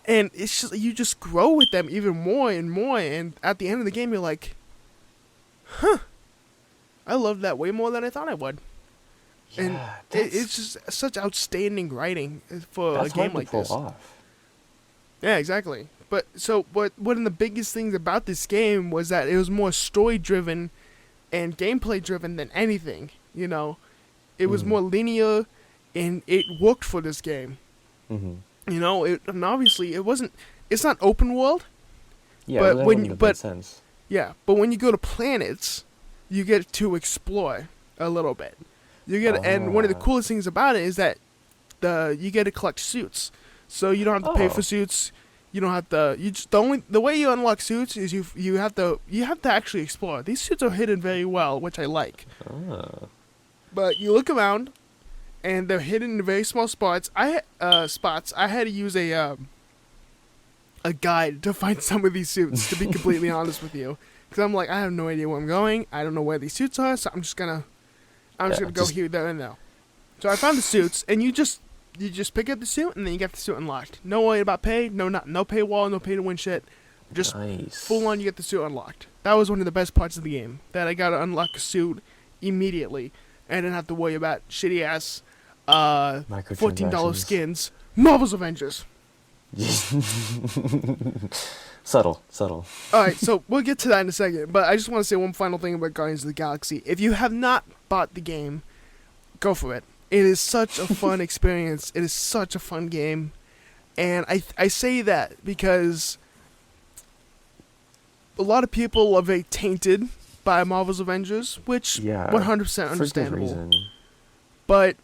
and it's just you just grow with them even more and more. And at the end of the game, you're like, I love that way more than I thought I would. And Yeah, it's just such outstanding writing for a that's game hard to like pull this. off. Yeah, exactly. But so one of the biggest things about this game was that it was more story driven and gameplay driven than anything. It was Hmm. more linear, and it worked for this game. Hmm. And obviously it wasn't. It's not open world, Yeah, but that when wouldn't you, have made but sense. yeah, but when you go to planets, you get to explore a little bit. And one of the Ah. coolest things about it is that you get to collect suits, so you don't have to pay for Oh. suits. You don't have to. You just the way you unlock suits is you have to actually explore. These suits are hidden very well, which I like. Ah. But you look around, and they're hidden in very small spots. I had to use a guide to find some of these suits. To be completely honest with you, because I'm like I have no idea where I'm going. I don't know where these suits are, so I'm just gonna Yeah, go just here, there, and there. So I found the suits, and you just pick up the suit, and then you get the suit unlocked. No worry about pay, no paywall, no pay to win shit. Just nice. full on, you get the suit unlocked. That was one of the best parts of the game. That I got to unlock a suit immediately, and I didn't have to worry about shitty ass $14 Microtransactions. skins. Marvel's Avengers. Subtle, subtle. All right, so we'll get to that in a second, but I just want to say one final thing about Guardians of the Galaxy. If you have not bought the game, go for it. It is such a fun experience. It is such a fun game, and I say that because a lot of people are very tainted by Marvel's Avengers, which Yeah. 100% For good understandable. reason. But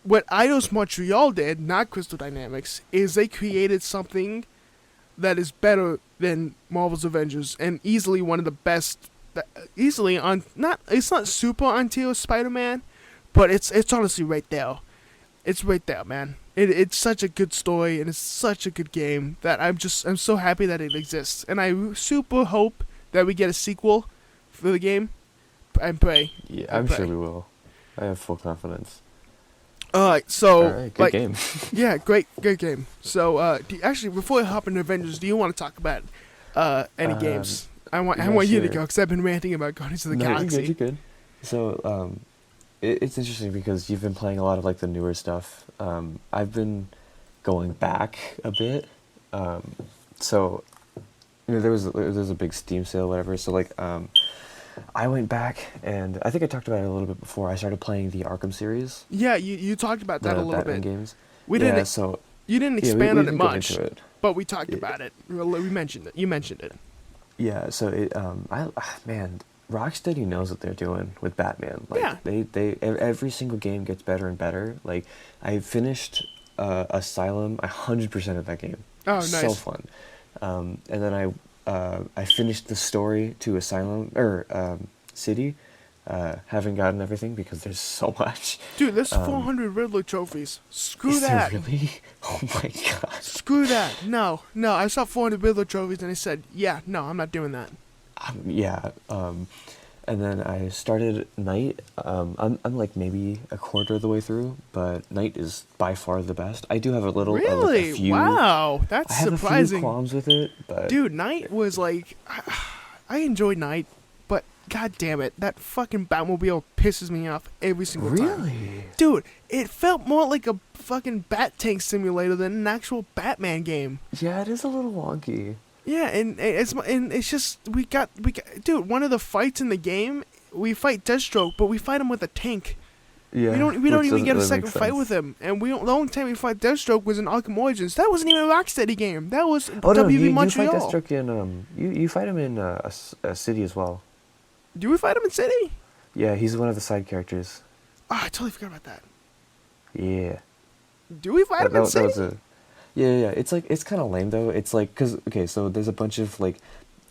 what Eidos Montreal did, not Crystal Dynamics, is they created something that is better than Marvel's Avengers and easily one of the best. Easily on not it's not super on tier with Spider-Man, but it's honestly right there. It's right there, man. It's such a good story and it's such a good game that I'm so happy that it exists, and I super hope that we get a sequel for the game. And pray. Yeah, I I'm pray. sure we will. I have full confidence. Alright, so Alright, good game. yeah, great game. So actually, before I hop into Avengers, do you want to talk about any games? I want yeah, you to sure. go because I've been ranting about Guardians of the No, Galaxy. you're good. So, it's interesting because you've been playing a lot of like the newer stuff. I've been going back a bit. So, there was a big Steam sale, whatever. So like, I went back and I think I talked about it a little bit before. I started playing the Arkham series, Yeah, you talked about that a the little Batman bit. games. We Yeah, didn't. so You didn't yeah, we expand on it didn't go much, into it. but we talked Yeah, about it. We mentioned it. You mentioned it. yeah, so man, Rocksteady knows what they're doing with Batman. Yeah. Like every single game gets better and better. Like I finished Asylum, 100% of that game. Oh, So nice. fun. And then I finished the story to Asylum or City. Haven't gotten everything because there's so much. Dude, there's Um, 400 Riddler trophies. Screw is there that. really? Oh my god. Screw that. No, no. I saw 400 Riddler trophies and I said, yeah, no, I'm not doing that. Yeah. And then I started Night. I'm like maybe a quarter of the way through, but Night is by far the best. I do have a little, like a Really? few. Wow. That's I have a few surprising. qualms with it, but Dude, Night was like. I enjoyed Night, but god damn it, that fucking Batmobile pisses me off every single time. really, Dude, it felt more like a fucking Bat Tank simulator than an actual Batman game. yeah, it is a little wonky. Yeah, and it's just we got dude. One of the fights in the game, we fight Deathstroke, but we fight him with a tank. Yeah, We don't which even doesn't get a really second make fight with sense. him, and the only time we fight Deathstroke was in Arkham Origins. That wasn't even a Rocksteady game. That was Oh no, WB you fight Montreal. Deathstroke in you fight him in a City as well. Do we fight him in City? Yeah, he's one of the side characters. Oh, I totally forgot about that. Yeah. Do we fight him in That City? was a yeah. It's like it's kind of lame though. It's like because okay, so there's a bunch of like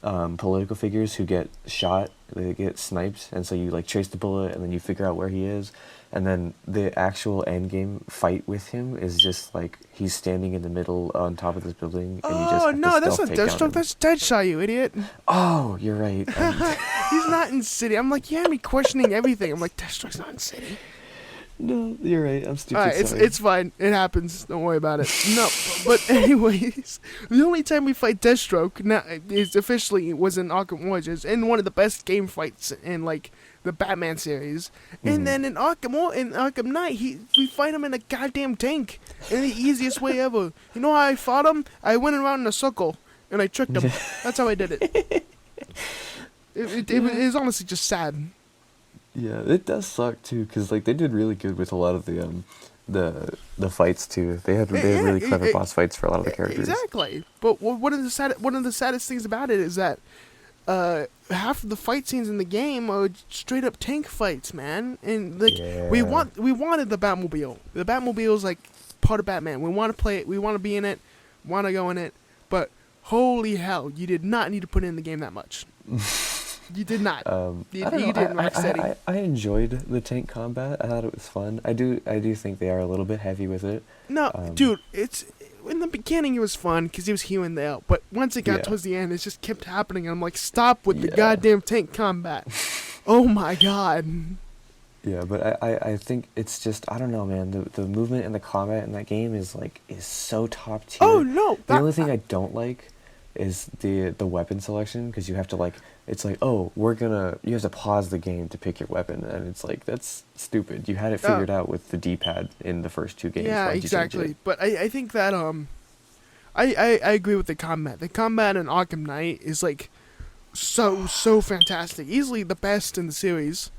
political figures who get shot, they get sniped, and so you like trace the bullet, and then you figure out where he is, and then the actual end game fight with him is just like he's standing in the middle on top of this building, and you just Oh have no, to that's stealth not take down Deathstroke. him. That's Deadshot, you idiot. Oh, you're right. He's not in City. I'm like, you had me questioning everything. I'm like, Deathstroke's not in City. No, you're right. I'm stupid. Alright, Sorry. it's fine. It happens. Don't worry about it. No, but anyways, the only time we fight Deathstroke now is officially was in Arkham Origins, in one of the best game fights in like the Batman series. Mhm. And then in Arkham Knight, we fight him in a goddamn tank in the easiest way ever. You know how I fought him? I went around in a circle and I tricked him. That's how I did it. It was honestly just sad. Yeah, it does suck too, cause like they did really good with a lot of the fights too. They had really clever boss fights for a lot of the characters. Exactly. But one of the saddest things about it is that half of the fight scenes in the game are straight up tank fights, man. And like we Yeah. wanted the Batmobile. The Batmobile is like part of Batman. We want to play it. We want to be in it. Want to go in it. But holy hell, you did not need to put in the game that much. You did not. You I don't know. did, Rocksteady. I enjoyed the tank combat. I thought it was fun. I do think they are a little bit heavy with it. No, Um, dude, it's in the beginning it was fun because he was here and there, but once it got Yeah. towards the end, it just kept happening. And I'm like, stop with the Yeah. goddamn tank combat. Oh my god. Yeah, but I think it's just I don't know, man. The movement and the combat in that game is so top tier. Oh no, The only thing I don't like is the weapon selection, because you have to like it's like, oh, you have to pause the game to pick your weapon, and it's like that's stupid. You had it figured out with the D-pad in the first two games. yeah, Why'd you change exactly. it? But I think that I agree with the combat. The combat in Arkham Knight is like so fantastic. Easily the best in the series.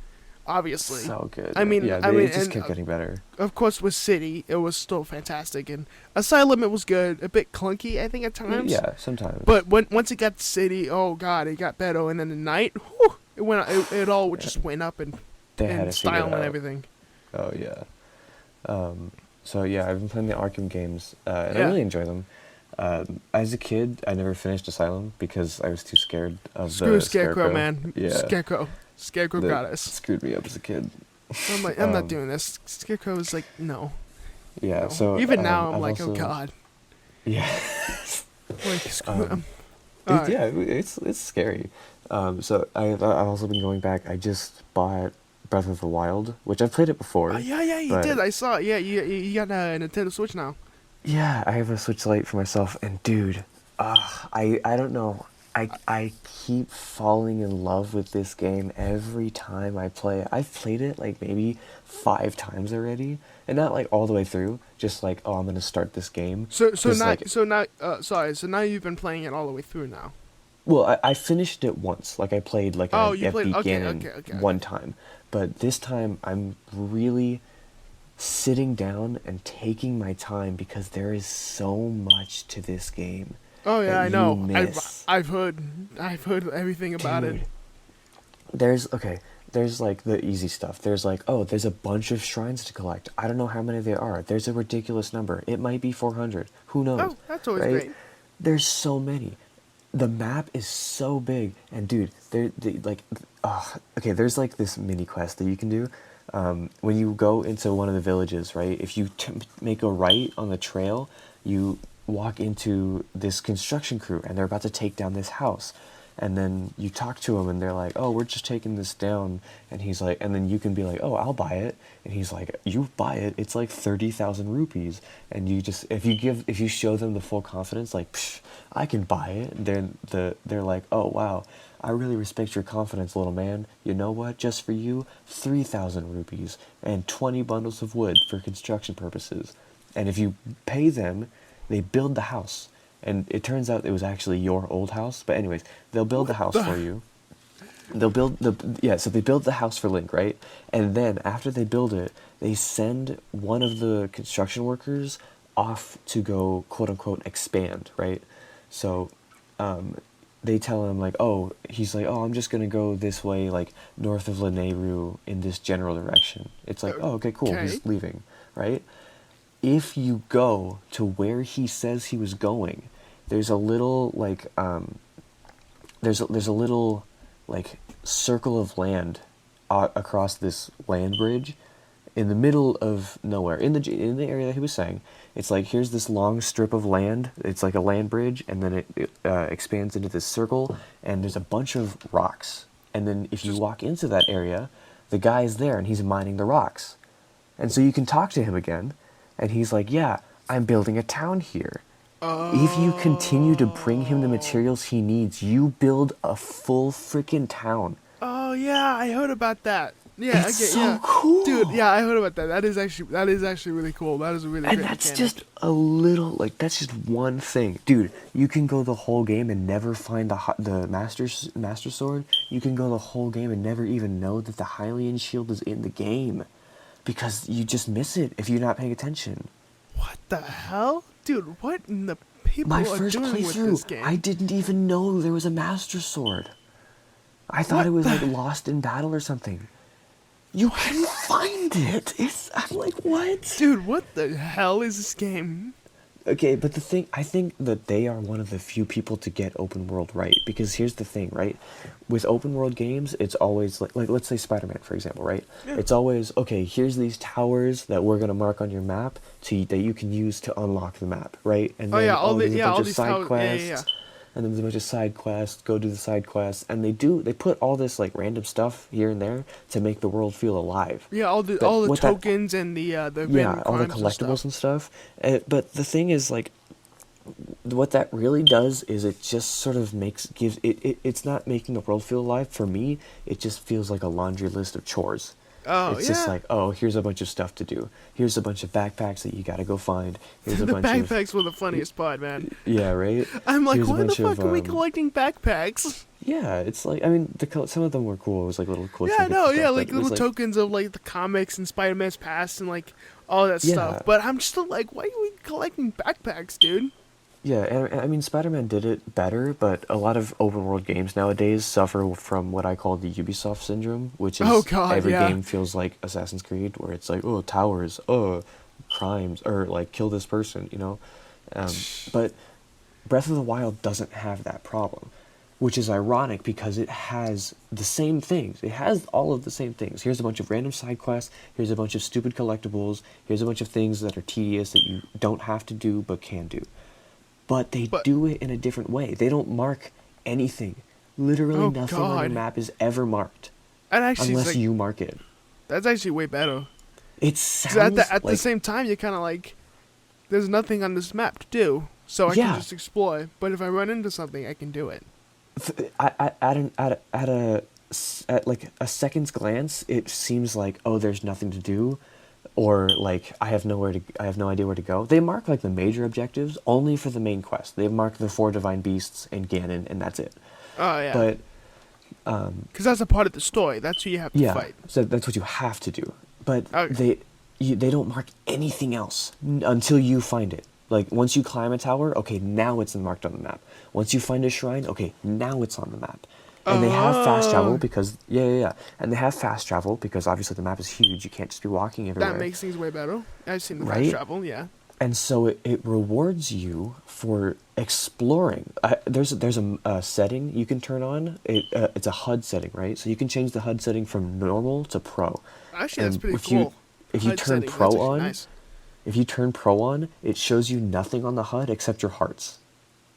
Obviously. So good. I mean, yeah, it just kept getting better. Of course, with City, it was still fantastic, and Asylum, it was good. A bit clunky, I think, at times. Yeah, sometimes. But once it got to City, oh god, it got better. And then the Night, whew, it all just went up in They had it figured style and out. everything. Oh yeah. So yeah, I've been playing the Arkham games, and I Yeah. really enjoy them. As a kid, I never finished Asylum because I was too scared of Screw the Scarecrow, man. Yeah, Scarecrow that got us. screwed me up as a kid. I'm like, I'm not Um, doing this. Scarecrow is like, no. Yeah, no. so Even now, I'm I've like, oh also- god. Yeah, Like, screw Um, him. Alright. yeah, it's scary. So I've also been going back. I just bought Breath of the Wild, which I've played it before. Oh, yeah, you but- did. I saw it. Yeah, you got a Nintendo Switch now. Yeah, I have a Switch Lite for myself, and dude, I don't know. I keep falling in love with this game every time I play it. I've played it like maybe 5 times already, and not like all the way through. Just like, oh, I'm gonna start this game. So 'Cause, now you've been playing it all the way through now. Well, I finished it once. Like I played like Oh, a you played- okay, beginning okay. one time, but this time I'm really sitting down and taking my time because there is so much to this game Oh that yeah, I you know. miss. I've heard everything about it. Dude, there's like the easy stuff. There's like, oh, there's a bunch of shrines to collect. I don't know how many there are. There's a ridiculous number. It might be 400. Who knows? Oh, that's always Right? great. There's so many. The map is so big, and dude, okay, there's like this mini quest that you can do. When you go into one of the villages, right? If you make a right on the trail, you walk into this construction crew, and they're about to take down this house. And then you talk to them, and they're like, "Oh, we're just taking this down." And he's like, and then you can be like, "Oh, I'll buy it." And he's like, "You buy it? It's like 30,000 rupees." And you just, if you show them the full confidence, like, Psh, "I can buy it," then they're like, "Oh, wow, I really respect your confidence, little man. You know what? Just for you, 3,000 rupees and 20 bundles of wood for construction purposes." And if you pay them, they build the house. And it turns out it was actually your old house. But anyways, they'll build the house for you. So they build the house for Link, right? And then after they build it, they send one of the construction workers off to go, quote unquote, expand, right? So they tell him like, oh, he's like, oh, I'm just gonna go this way, like north of Lanayru in this general direction. It's like, oh, okay, cool, Okay. he's leaving, right? If you go to where he says he was going, there's a little like there's a little like circle of land across this land bridge in the middle of nowhere in the area that he was saying. It's like, here's this long strip of land. It's like a land bridge, and then it expands into this circle, and there's a bunch of rocks. And then if you walk into that area, the guy is there, and he's mining the rocks. And so you can talk to him again, and he's like, yeah, I'm building a town here. If you continue to bring him the materials he needs, you build a full freaking town. Oh yeah, I heard about that. Yeah, It's okay, so yeah. cool. Dude, yeah, I heard about that. That is actually really cool. That is a really And great that's mechanic. just a little, like, that's just one thing. Dude, you can go the whole game and never find the Master Sword. You can go the whole game and never even know that the Hylian shield is in the game. Because you just miss it if you're not paying attention. What the hell? Dude, what in the people My are first doing with this playthrough, game? I didn't even know there was a Master Sword. I thought What it was the- like lost in battle or something. You can find it. I'm like, what? Dude, what the hell is this game? Okay, but I think that they are one of the few people to get open world right. Because here's the thing, right? With open world games, it's always like let's say Spider-Man, for example, right? Yeah. It's always, okay, here's these towers that we're gonna mark on your map that you can use to unlock the map, right? And Oh, then yeah, all there's a bunch of these side towers. quests. Yeah. And then there's a bunch of side quests, go do the side quests, and they put all this like random stuff here and there to make the world feel alive. Yeah, all the But what that- tokens and the Yeah, random all the crimes collectibles and stuff. But the thing is, like, what that really does is it just sort of it's not making the world feel alive. For me, it just feels like a laundry list of chores. Oh, It's yeah. just like, oh, here's a bunch of stuff to do. Here's a bunch of backpacks that you gotta go find. Here's a The bunch backpacks were the funniest part, man. of yeah, right. I'm like, Here's a why the bunch fuck of, are we collecting backpacks? Yeah, it's like, I mean, some of them were cool. It was like little cool. Yeah, I trinkets know, and yeah, stuff, like but it was, little tokens of like the comics and Spider-Man's past and like all that Yeah. stuff. But I'm still like, why are we collecting backpacks, dude? Yeah, and I mean, Spider-Man did it better, but a lot of open world games nowadays suffer from what I call the Ubisoft Syndrome, which is Oh, God, every yeah. game feels like Assassin's Creed, where it's like, oh, towers, crimes, or like kill this person, you know? But Breath of the Wild doesn't have that problem, which is ironic because it has the same things. It has all of the same things. Here's a bunch of random side quests, here's a bunch of stupid collectibles, here's a bunch of things that are tedious that you don't have to do but can do. But they do it in a different way. They don't mark anything. Literally Oh, nothing on God. your map is ever marked. And actually, Unless it's like, you mark it. that's actually way better. It 'Cause sounds at the like... same time, you're kind of like, there's nothing on this map to do, so I Yeah. can just explore. But if I run into something, I can do it. At like a second's glance, it seems like, oh, there's nothing to do, or like I have no idea where to go. They mark like the major objectives only for the main quest. They mark the 4 divine beasts and Ganon, and that's it. Oh yeah. But Because that's a part of the story. That's who you have to yeah, fight. so that's what you have to do. But Okay. they don't mark anything else until you find it. Like, once you climb a tower, okay, now it's marked on the map. Once you find a shrine, okay, now it's on the map. And they have fast travel because, And they have fast travel because obviously the map is huge. You can't just be walking everywhere. That makes things way better. I've seen the Right? fast travel, yeah. And so it rewards you for exploring. There's a setting you can turn on. It's a HUD setting, right? So you can change the HUD setting from normal to pro. Actually, that's And pretty cool. If you HUD turn setting, pro that's actually on, nice. if you turn pro on, it shows you nothing on the HUD except your hearts.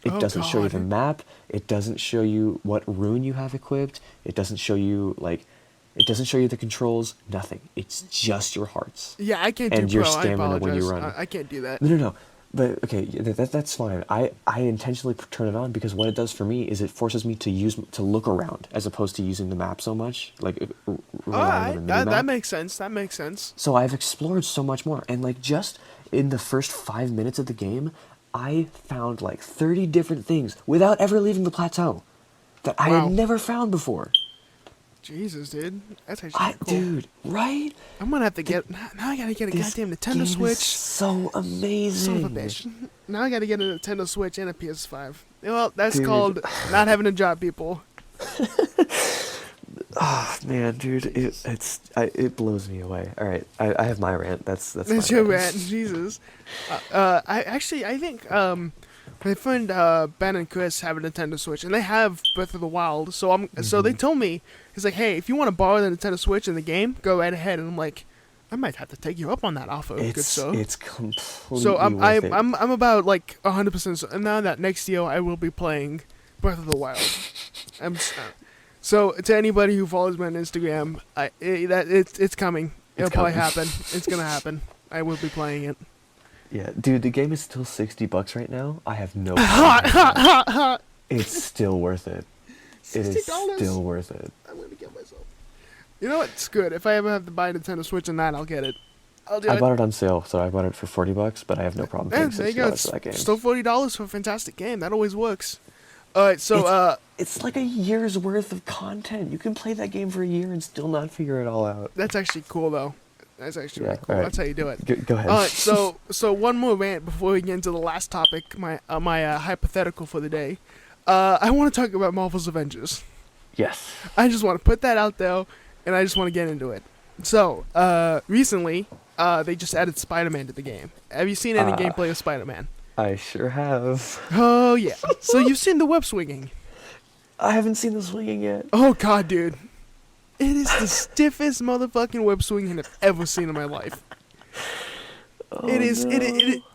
It Oh, doesn't show you the God. map. It doesn't show you what rune you have equipped. It doesn't show you it doesn't show you the controls. Nothing. It's just your hearts. Yeah, I can't and do your pro. I stamina when you apologize. run. I can't do that. No. But okay, that's fine. I intentionally turn it on because what it does for me is it forces me to look around as opposed to using the map so much, like relying on the That minimap. makes sense. That makes sense. So I've explored so much more, and like just in the first 5 minutes of the game, I found like 30 different things without ever leaving the plateau that I Wow. had never found before. Jesus, dude. That's actually cool. Dude, right? I'm gonna have to get... Now I gotta get a This goddamn Nintendo game is Switch. so amazing. Son of a bitch. Now I gotta get a Nintendo Switch and a PS5. Well, that's Dude. called not having a job, people. Oh man, dude, it blows me away. All right, I have my rant. That's That's my your rant. Jesus. I think my friend Ben and Chris have a Nintendo Switch, and they have Breath of the Wild. So they told me, he's like, hey, if you want to borrow the Nintendo Switch in the game, go right ahead. And I'm like, I might have to take you up on that offer, good sir. It's completely So I'm worth it. I'm about like 100%. And now that next year I will be playing Breath of the Wild. So to anybody who follows me on Instagram, it's coming. It'll probably happen. It's gonna happen. I will be playing it. Yeah, dude, the game is still $60 right now. I have no problem. It's still worth it. It is $60? still worth it. I'm gonna get myself. You know what? It's good. If I ever have to buy a Nintendo Switch and that, I'll get it. I'll do I it. bought it on sale, so I bought it for $40, but I have no problem paying There you go. $60 It's for that game. still $40 for a fantastic game. That always works. Alright, so It's like a year's worth of content. You can play that game for a year and still not figure it all out. that's actually cool though. That's actually really cool. alright. That's how you do it. Go ahead. Alright, so one more rant before we get into the last topic, my hypothetical for the day. I want to talk about Marvel's Avengers. Yes. I just want to put that out there, and I just want to get into it. So, recently, they just added Spider-Man to the game. Have you seen any gameplay of Spider-Man? I sure have. Oh, yeah. So you've seen the web swinging. I haven't seen the swinging yet. Oh, God, dude. It is the stiffest motherfucking web swinging I've ever seen in my life. Oh, It is, no.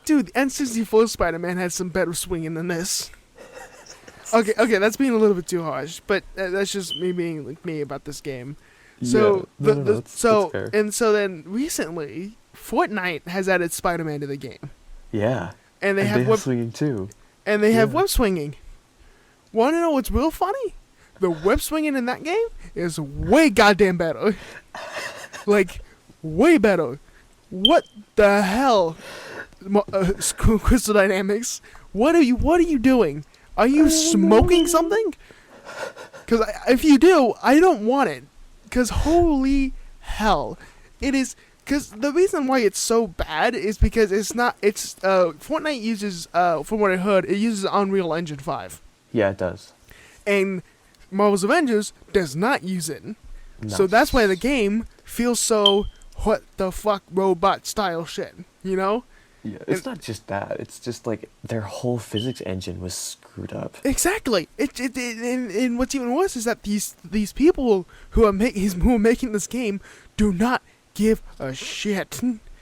dude, N64 Spider-Man had some better swinging than this. Okay, that's being a little bit too harsh, but that's just me being like me about this game. So Yeah. No, that's fair. so then recently, Fortnite has added Spider-Man to the game, Yeah. and they And have web swinging too. and they have yeah. web swinging. Want to know what's real funny? The web swinging in that game is way goddamn better. Like, way better. What the hell, Crystal Dynamics? What are you doing? Are you smoking something? Because if you do, I don't want it. Because holy hell, it is. Because the reason why it's so bad is because Fortnite uses, from what I heard, it uses Unreal Engine 5. Yeah, it does. And Marvel's Avengers does not use it. No. So that's why the game feels so what the fuck robot style shit, you know? Yeah, it's not just that. It's just like their whole physics engine was screwed up. Exactly. And what's even worse is that these people who are making this game do not give a shit.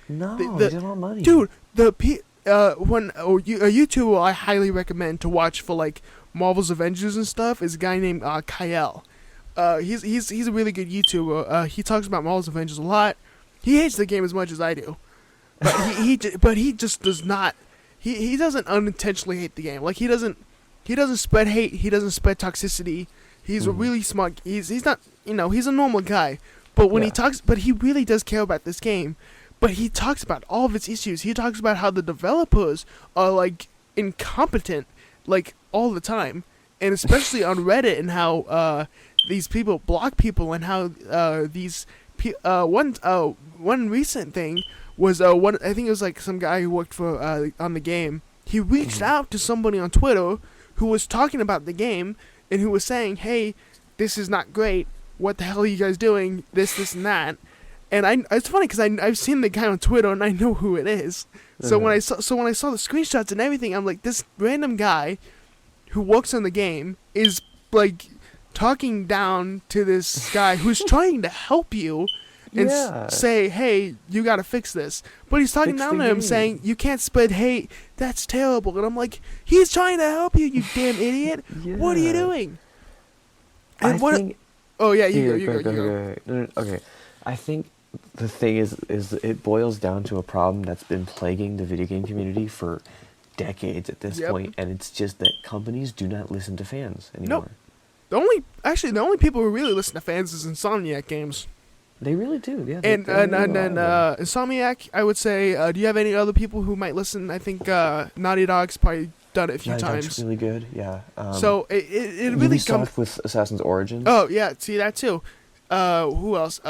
No, The- they don't want money. Dude, a YouTuber I highly recommend to watch for like Marvel's Avengers and stuff is a guy named Kyle. He's a really good YouTuber. He talks about Marvel's Avengers a lot. He hates the game as much as I do, but he just does not. He doesn't unintentionally hate the game. Like he doesn't spread hate. He doesn't spread toxicity. He's a really smart. He's not, he's a normal guy. But when he talks, but he really does care about this game. But he talks about all of its issues. He talks about how the developers are like incompetent, like all the time, and especially on Reddit, and how these people block people, and how one recent thing was one. I think it was like some guy who worked for on the game. He reached out to somebody on Twitter who was talking about the game and who was saying, "Hey, this is not great. What the hell are you guys doing? This, and that." And it's funny because I've seen the guy on Twitter and I know who it is. So when I saw the screenshots and everything, I'm like, this random guy who works on the game is like talking down to this guy who's trying to help you and say, hey, you gotta fix this. But he's talking down to him saying, you can't spread hate, that's terrible. And I'm like, he's trying to help you, you damn idiot. What are you doing? And oh yeah, you go. No, okay. I think the thing is it boils down to a problem that's been plaguing the video game community for decades at this point, and it's just that companies do not listen to fans anymore. Nope. The only people who really listen to fans is Insomniac Games. They really do, yeah. And Insomniac, I would say, do you have any other people who might listen? I think Naughty Dog's probably done it a few times. Naughty Dog's really good, yeah. So it really comes with Assassin's Origins. Oh yeah, see that too. Who else?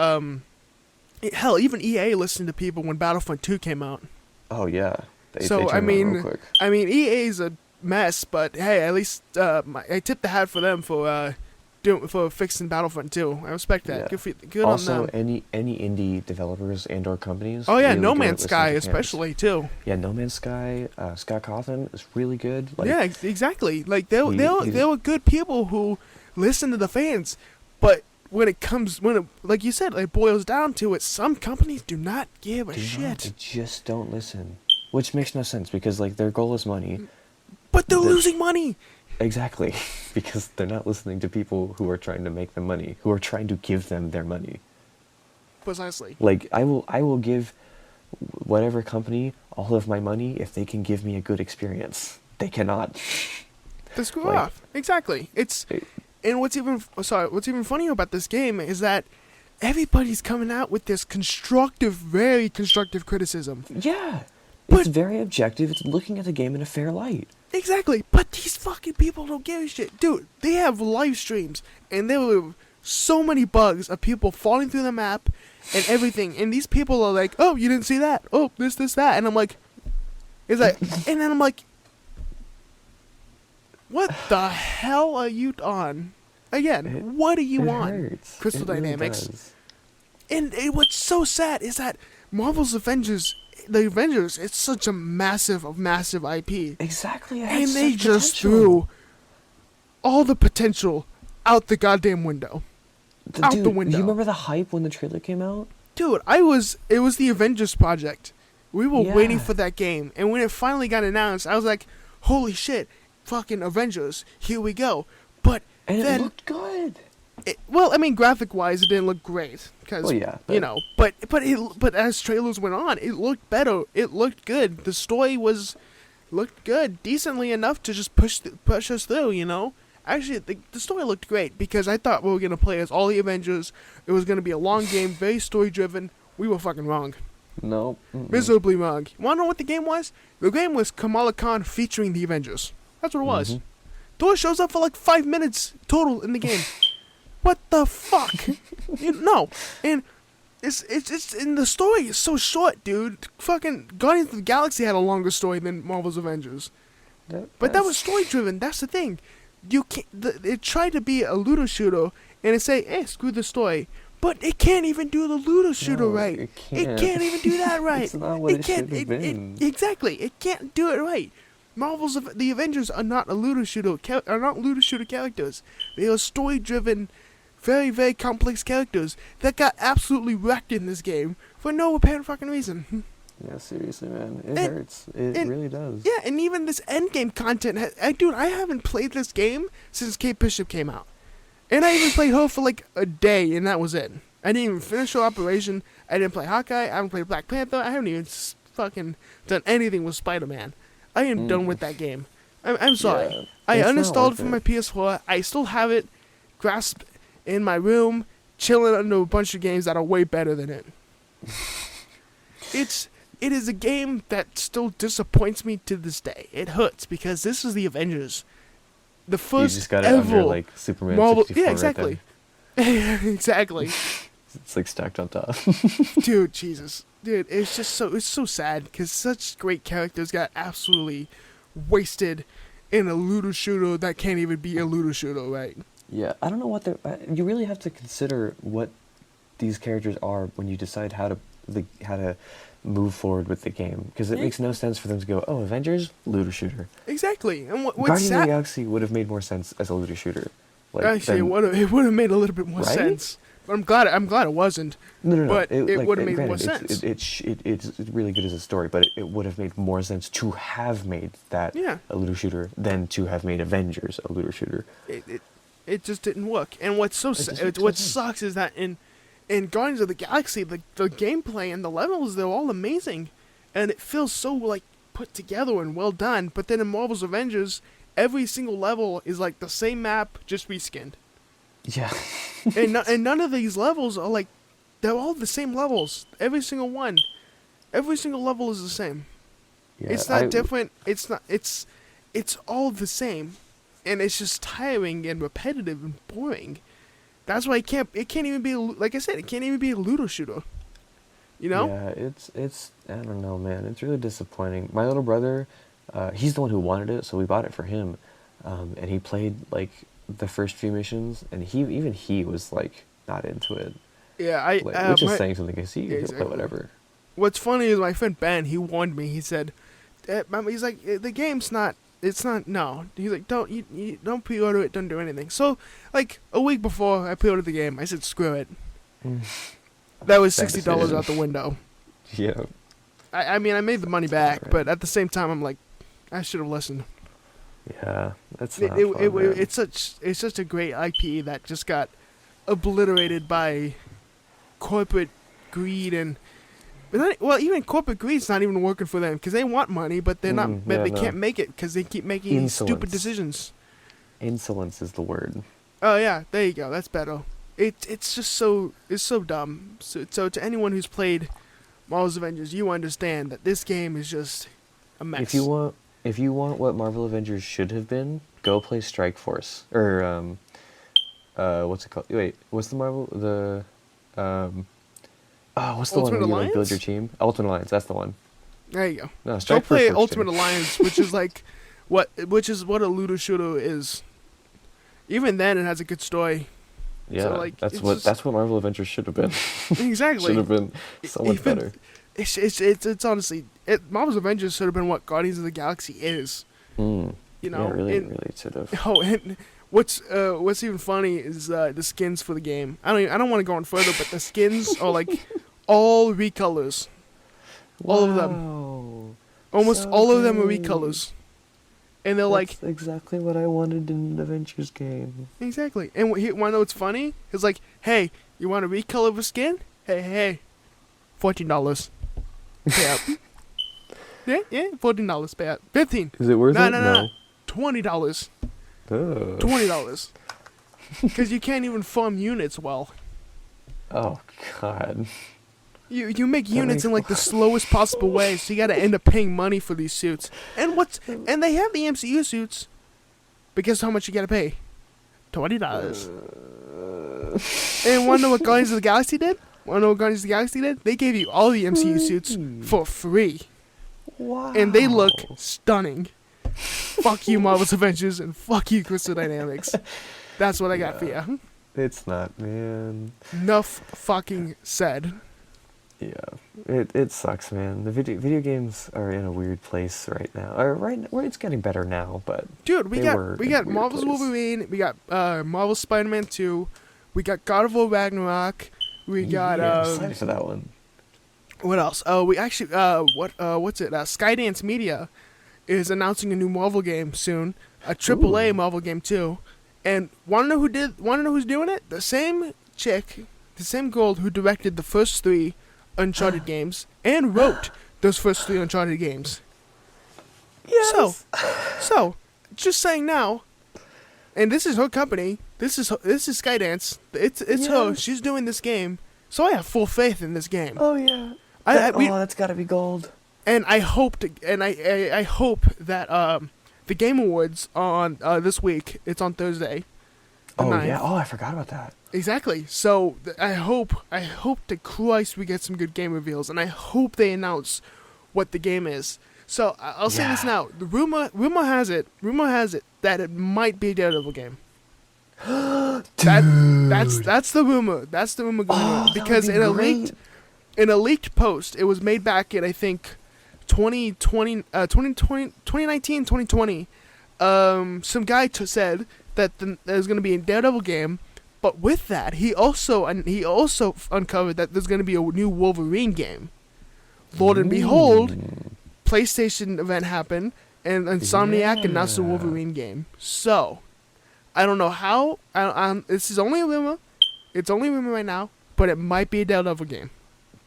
Hell, even EA listened to people when Battlefront 2 came out. Oh yeah. They I mean, EA is a mess, but hey, at least I tip the hat for them for fixing Battlefront 2. I respect that. Yeah. Good also, on them. any indie developers and/or companies. Oh yeah, really No Man's Sky especially too. Yeah, No Man's Sky. Scott Cawthon is really good. Like, yeah, exactly. Like they were good people who listen to the fans, but when like you said, it boils down to it. Some companies do not give a shit. They just don't listen, which makes no sense because like their goal is money. But they're losing money. Exactly, because they're not listening to people who are trying to make them money, who are trying to give them their money. Precisely. Like I will give whatever company all of my money if they can give me a good experience. They cannot. They screw off. Exactly. And what's even funnier about this game is that everybody's coming out with this very constructive criticism. Yeah. It's very objective. It's looking at the game in a fair light. Exactly. But these fucking people don't give a shit. Dude, they have live streams, and there were so many bugs of people falling through the map and everything. And these people are like, oh, you didn't see that. Oh, this, that. And I'm like, and then I'm like, what the hell are you on? Again, what do you want? Hurts. Crystal Dynamics. Really and what's so sad is that Marvel's Avengers, it's such a massive IP. Exactly. And they just threw all the potential out the goddamn window. The window. Do you remember the hype when the trailer came out? Dude, it was the Avengers project. We were waiting for that game. And when it finally got announced, I was like, holy shit, fucking Avengers, here we go. And it looked good. Graphic-wise, it didn't look great. Cause, but as trailers went on, it looked better. It looked good. The story looked good, decently enough to just push us through, you know? Actually, the story looked great because I thought we were going to play as all the Avengers. It was going to be a long game, very story-driven. We were fucking wrong. No. Miserably wrong. You want to know what the game was? The game was Kamala Khan featuring the Avengers. That's what it was. Thor shows up for like 5 minutes total in the game. What the fuck? No. And it's in the story is so short, dude. Fucking Guardians of the Galaxy had a longer story than Marvel's Avengers. But that was story driven. That's the thing. You can't. It tried to be a looter shooter and it say, "Hey, screw the story." But it can't even do the looter shooter right. It can't even do that right. It's not what it should have been. Exactly. It can't do it right. The Avengers are not looter shooter characters. They are story driven, very, very complex characters that got absolutely wrecked in this game for no apparent fucking reason. Yeah, seriously, man. It hurts. It really does. Yeah, and even this endgame content, I haven't played this game since Kate Bishop came out. And I even played her for like a day, and that was it. I didn't even finish her operation. I didn't play Hawkeye. I haven't played Black Panther. I haven't even fucking done anything with Spider-Man. I am done with that game. I'm sorry. Yeah, I uninstalled it from my PS4. I still have it grasped in my room, chilling under a bunch of games that are way better than it. It is a game that still disappoints me to this day. It hurts because this is the Avengers. The first you just got it ever under, like, Superman Marvel. 64 Yeah, exactly. Right exactly. it's like stacked on top. Dude, Jesus. Dude, it's so sad because such great characters got absolutely wasted in a looter shooter that can't even be a looter shooter, right? Yeah, I don't know what they're. You really have to consider what these characters are when you decide how to move forward with the game, because it Yeah. makes no sense for them to go, oh, Avengers, looter shooter. Exactly. And what's Guardians of the sad? Galaxy would have made more sense as a looter shooter. Actually, than- it would have made a little bit more Right? sense. But I'm glad it wasn't. no. But it would have made more granted, sense. It's really good as a story, but it would have made more sense to have made that Yeah. a looter shooter than to have made Avengers a looter shooter. It just didn't work. And what's so just sad, makes no what sense. sucks is that in Guardians of the Galaxy, the gameplay and the levels, they're all amazing, and it feels so like put together and well done. But then in Marvel's Avengers, every single level is like the same map, just reskinned. Yeah. And none of these levels are like, they're all the same levels. Every single one, every single level is the same. Yeah, It's not different. It's not. It's all the same, and it's just tiring and repetitive and boring. That's why it can't even be like I said. It can't even be a looter shooter. You know? Yeah, it's I don't know, man. It's really disappointing. My little brother, he's the one who wanted it, so we bought it for him, and he played like the first few missions, and he was like not into it, Yeah. which is saying something, because he Yeah, could play exactly. whatever. What's funny is my friend Ben. He warned me. He said, he's like, the game's not. It's not. No. He's like, you don't pre-order it. Don't do anything. So like a week before I pre-ordered the game, I said, screw it. That was Bad $60 decision. out the window. Yeah. I mean, I made the money back, Right. but at the same time, I'm like, I should have listened. Yeah, that's not fun, man. It's such a great IP that just got obliterated by corporate greed and even corporate greed's not even working for them because they want money, but they're not. But yeah, they no. can't make it because they keep making these stupid Insolence. decisions. Insolence is the word. Oh yeah, there you go. That's better. It's just so dumb. So to anyone who's played Marvel's Avengers, you understand that this game is just a mess. If you want what Marvel Avengers should have been, go play Strike Force, or what's it called? Wait, what's the Marvel what's the Ultimate one where you like build Alliance? your team? Ultimate Alliance, that's the one. There you go. No, Go Strike play Force works Ultimate too. Alliance, which is like what a looter shooter is. Even then, it has a good story. Yeah, So, like, that's it's what just- that's what Marvel Avengers should have been. Exactly. Should have been so much Even- better. It's honestly Marvel's Avengers should have been what Guardians of the Galaxy is. You know. Yeah, really, And- really should have. Oh, and what's even funny is the skins for the game. I don't want to go on further, but the skins are like all recolors. All of them. Wow. Almost So all of them are great. recolors. And they're like That's exactly what I wanted in an Avengers game. exactly. And want to know what's funny? It's like, hey, you want a recolor of a skin? Hey, $14. Pay up. yeah, $14. Pay up. 15. Is it worth No, it? no, no. $20. Ugh. $20. Because you can't even farm units well. Oh God. You make That units makes- in like the slowest possible way, so you gotta end up paying money for these suits. And they have the MCU suits, but guess how much you gotta pay? $20. And wanna know what Guardians of the Galaxy did? They gave you all the MCU suits for free, Wow. and they look stunning. Fuck you, Marvel's Avengers, and fuck you, Crystal Dynamics. That's what I got for you. It's not, man. Enough fucking said. Yeah. It sucks, man. The video games are in a weird place right now. Or where it's getting better now, but Dude, we They got were in a weird Marvel's place. Wolverine, we got Marvel's Spider-Man 2, we got God of War Ragnarok, we got yeah, I'm excited for that one. what else? We actually what's it? Skydance Media is announcing a new Marvel game soon, a AAA Ooh. Marvel game too. And wanna know who's doing it? The same chick, the same girl who directed the first 3 Uncharted games and wrote those first 3 Uncharted games. Yes. So, just saying now, and this is her company. This is Skydance. It's her. Yes. She's doing this game. So I have full faith in this game. Oh yeah. We- That's gotta be gold. and I hope I hope that the Game Awards on this week. It's on Thursday. the Oh 9th. yeah. Oh, I forgot about that. Exactly. So I hope to Christ we get some good game reveals, and I hope they announce what the game is. So I'll say this Yeah. now: the rumor has it that it might be a Daredevil game. Dude. That's the rumor. That's the rumor going on Oh, that would because be great. in a leaked post, it was made back in I think 2019, 2020. Some guy said that there's going to be a Daredevil game, but with that, he also uncovered that there's going to be a new Wolverine game. Lord and behold, Ooh. PlayStation event happened, and Insomniac announced a Yeah. Wolverine game. So, I don't know how. This is only a rumor. It's only a rumor right now, but it might be a Daredevil game.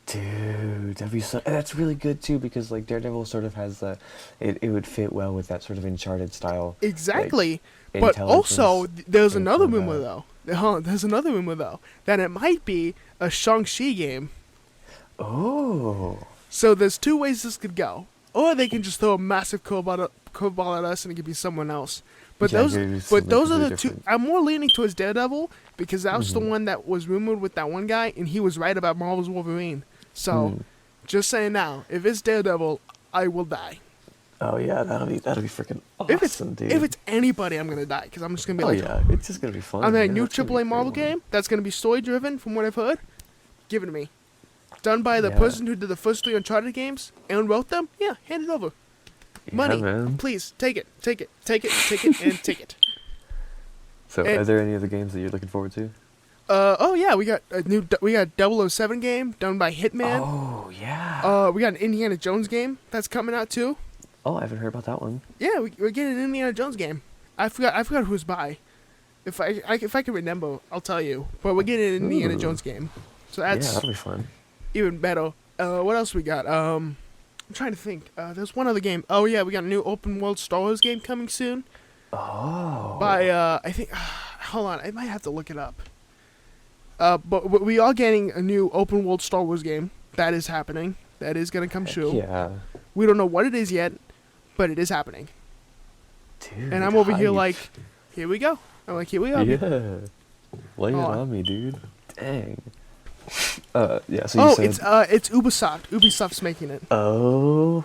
Dude, that'd be so. And that's really good too because like Daredevil sort of has the, it would fit well with that sort of Uncharted style. Exactly. Like, But also, there's in another rumor combat. though. There's another rumor though that it might be a Shang-Chi game. Oh. So there's two ways this could go. Or they can just throw a massive curveball at us and it could be someone else. But Yeah, those maybe but something those are completely the two. different. I'm more leaning towards Daredevil because that was the Mhm. one that was rumored with that one guy, and he was right about Marvel's Wolverine. So, Hmm. just saying now, if it's Daredevil, I will die. Oh yeah, that'll be freaking If it's awesome, dude. if it's anybody, I'm gonna die because I'm just gonna be Oh like, yeah, it's just gonna be fun. I'm a Yeah, new that's gonna be a AAA great Marvel one. game that's gonna be story driven, from what I've heard. Give it to me. Done by the Yeah. person who did the first 3 Uncharted games and wrote them. Yeah, hand it over. Yeah, Money, man. please take it, take it, take it, take it, and take it. So, And- are there any other games that you're looking forward to? Oh yeah, we got 007 game done by Hitman. Oh yeah. We got an Indiana Jones game that's coming out too. Oh, I haven't heard about that one. Yeah, we're getting an Indiana Jones game. I forgot who's by. If I can remember, I'll tell you. But we're getting an Indiana Ooh. Jones game, so Yeah, that's that'll be fun. even better. What else we got? I'm trying to think. There's one other game. Oh yeah, we got a new open world Star Wars game coming soon. Oh. By I think. Hold on, I might have to look it up. But we are getting a new open world Star Wars game. That is happening. That is gonna come true. Yeah. We don't know what it is yet, but it is happening. Dude. And I'm over here hype. like, here we go. I'm like, here we go. Yeah. Lay it Oh. on me, dude. Dang. Yeah. So you Oh, said. it's Ubisoft. Ubisoft's making it. Oh.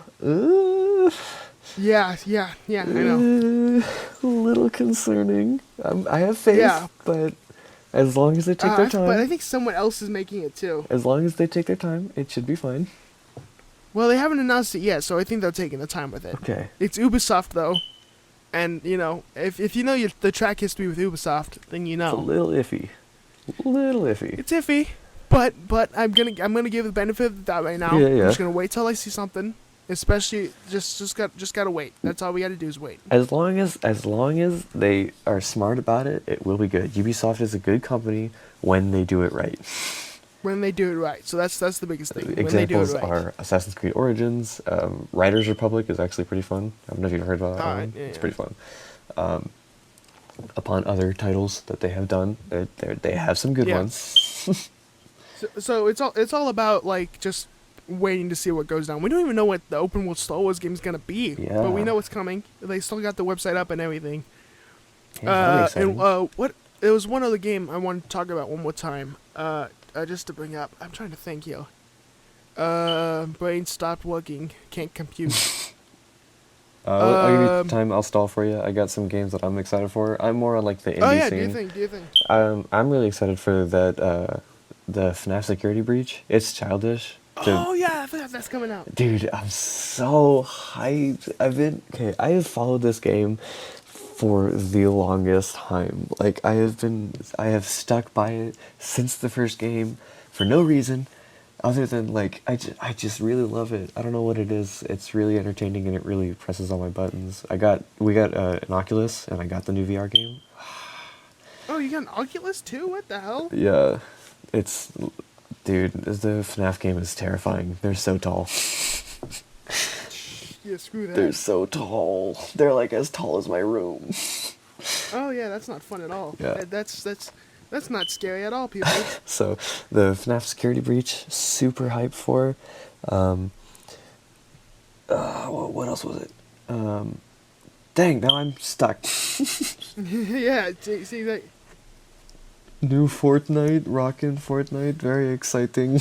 Yeah, I know. A little concerning. I have faith, Yeah. but as long as they take their time, But I think someone else is making it too. as long as they take their time, it should be fine. Well, they haven't announced it yet, so I think they're taking the time with it. Okay. It's Ubisoft though, and you know, if you know the track history with Ubisoft, then you It's a know little iffy. Little iffy. it's iffy. But I'm gonna give the benefit of the doubt right now. Yeah, I'm yeah. just gonna wait till I see something. Especially just gotta wait. That's all we gotta do is wait. As long as they are smart about it, it will be good. Ubisoft is a good company when they do it right. When they do it right. So that's the biggest thing. When they do it Examples right. are Assassin's Creed Origins. Riders Republic is actually pretty fun. I don't know if you've heard about that one. Yeah, It's yeah. pretty fun. Upon other titles that they have done, they have some good Yeah. ones. So it's all about like just waiting to see what goes down. We don't even know what the open world Star Wars game is gonna be, but we Yeah. know it's coming. They still got the website up and everything. Yeah, that'll be And exciting. what? There was one other game I wanted to talk about one more time. Just to bring up. I'm trying to think here. Brain stopped working. Can't compute. I'll give you um, time. I'll stall for you. I got some games that I'm excited for. I'm more on like the indie Oh yeah, scene. do you think? I'm really excited for that. The FNAF security breach. It's childish. Oh yeah, I forgot that's coming out. Dude, I'm so hyped. I have followed this game for the longest time. Like I have stuck by it since the first game for no reason other than like I just really love it. I don't know what it is. It's really entertaining and it really presses all my buttons. We got an Oculus and I got the new VR game. Oh, you got an Oculus too? What the hell? Yeah. Dude, the FNAF game is terrifying. They're so tall. Yeah, screw that. They're so tall. They're like as tall as my room. Oh yeah, that's not fun at all. Yeah. That's not scary at all, people. So, the FNAF security breach, super hyped for. What else was it? Dang, now I'm stuck. Yeah, see that. New Fortnite, rockin' Fortnite, very exciting.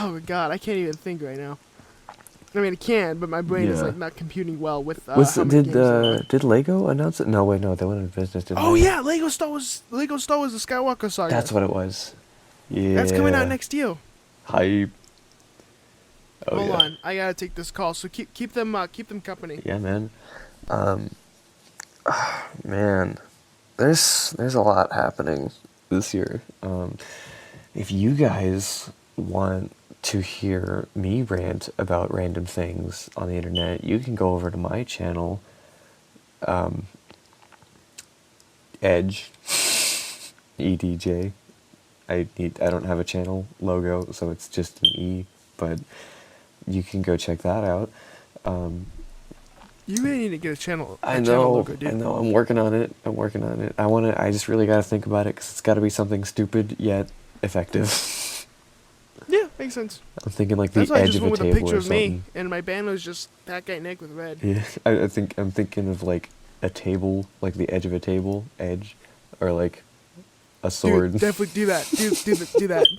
Oh my god, I can't even think right now. I mean, I can, but my brain is Yeah. like not computing well with Was how many games there are. did Lego announce it? No, wait, no, they went into business, didn't Oh they? yeah, Lego Star Wars: The Skywalker Saga. That's what it was. That's coming out Yeah. next year. Hype. Oh Hold yeah. on, I gotta take this call. So keep them company. Yeah, man. Um, man, there's a lot happening this year. If you guys want to hear me rant about random things on the internet, you can go over to my channel, Edge, EDJ. I don't have a channel logo, so it's just an E, but you can go check that out. You really need to get a channel. I Channel know, logo, dude. I know. I'm working on it. I just really gotta think about it because it's gotta be something stupid yet effective. Yeah, makes sense. I'm thinking like That's the why I edge just of went a with a table picture or of me, something. and my band was just that guy Nick with red. Yeah, I'm thinking of like a table, like the edge of a table, edge, or like a sword. Dude, definitely do that.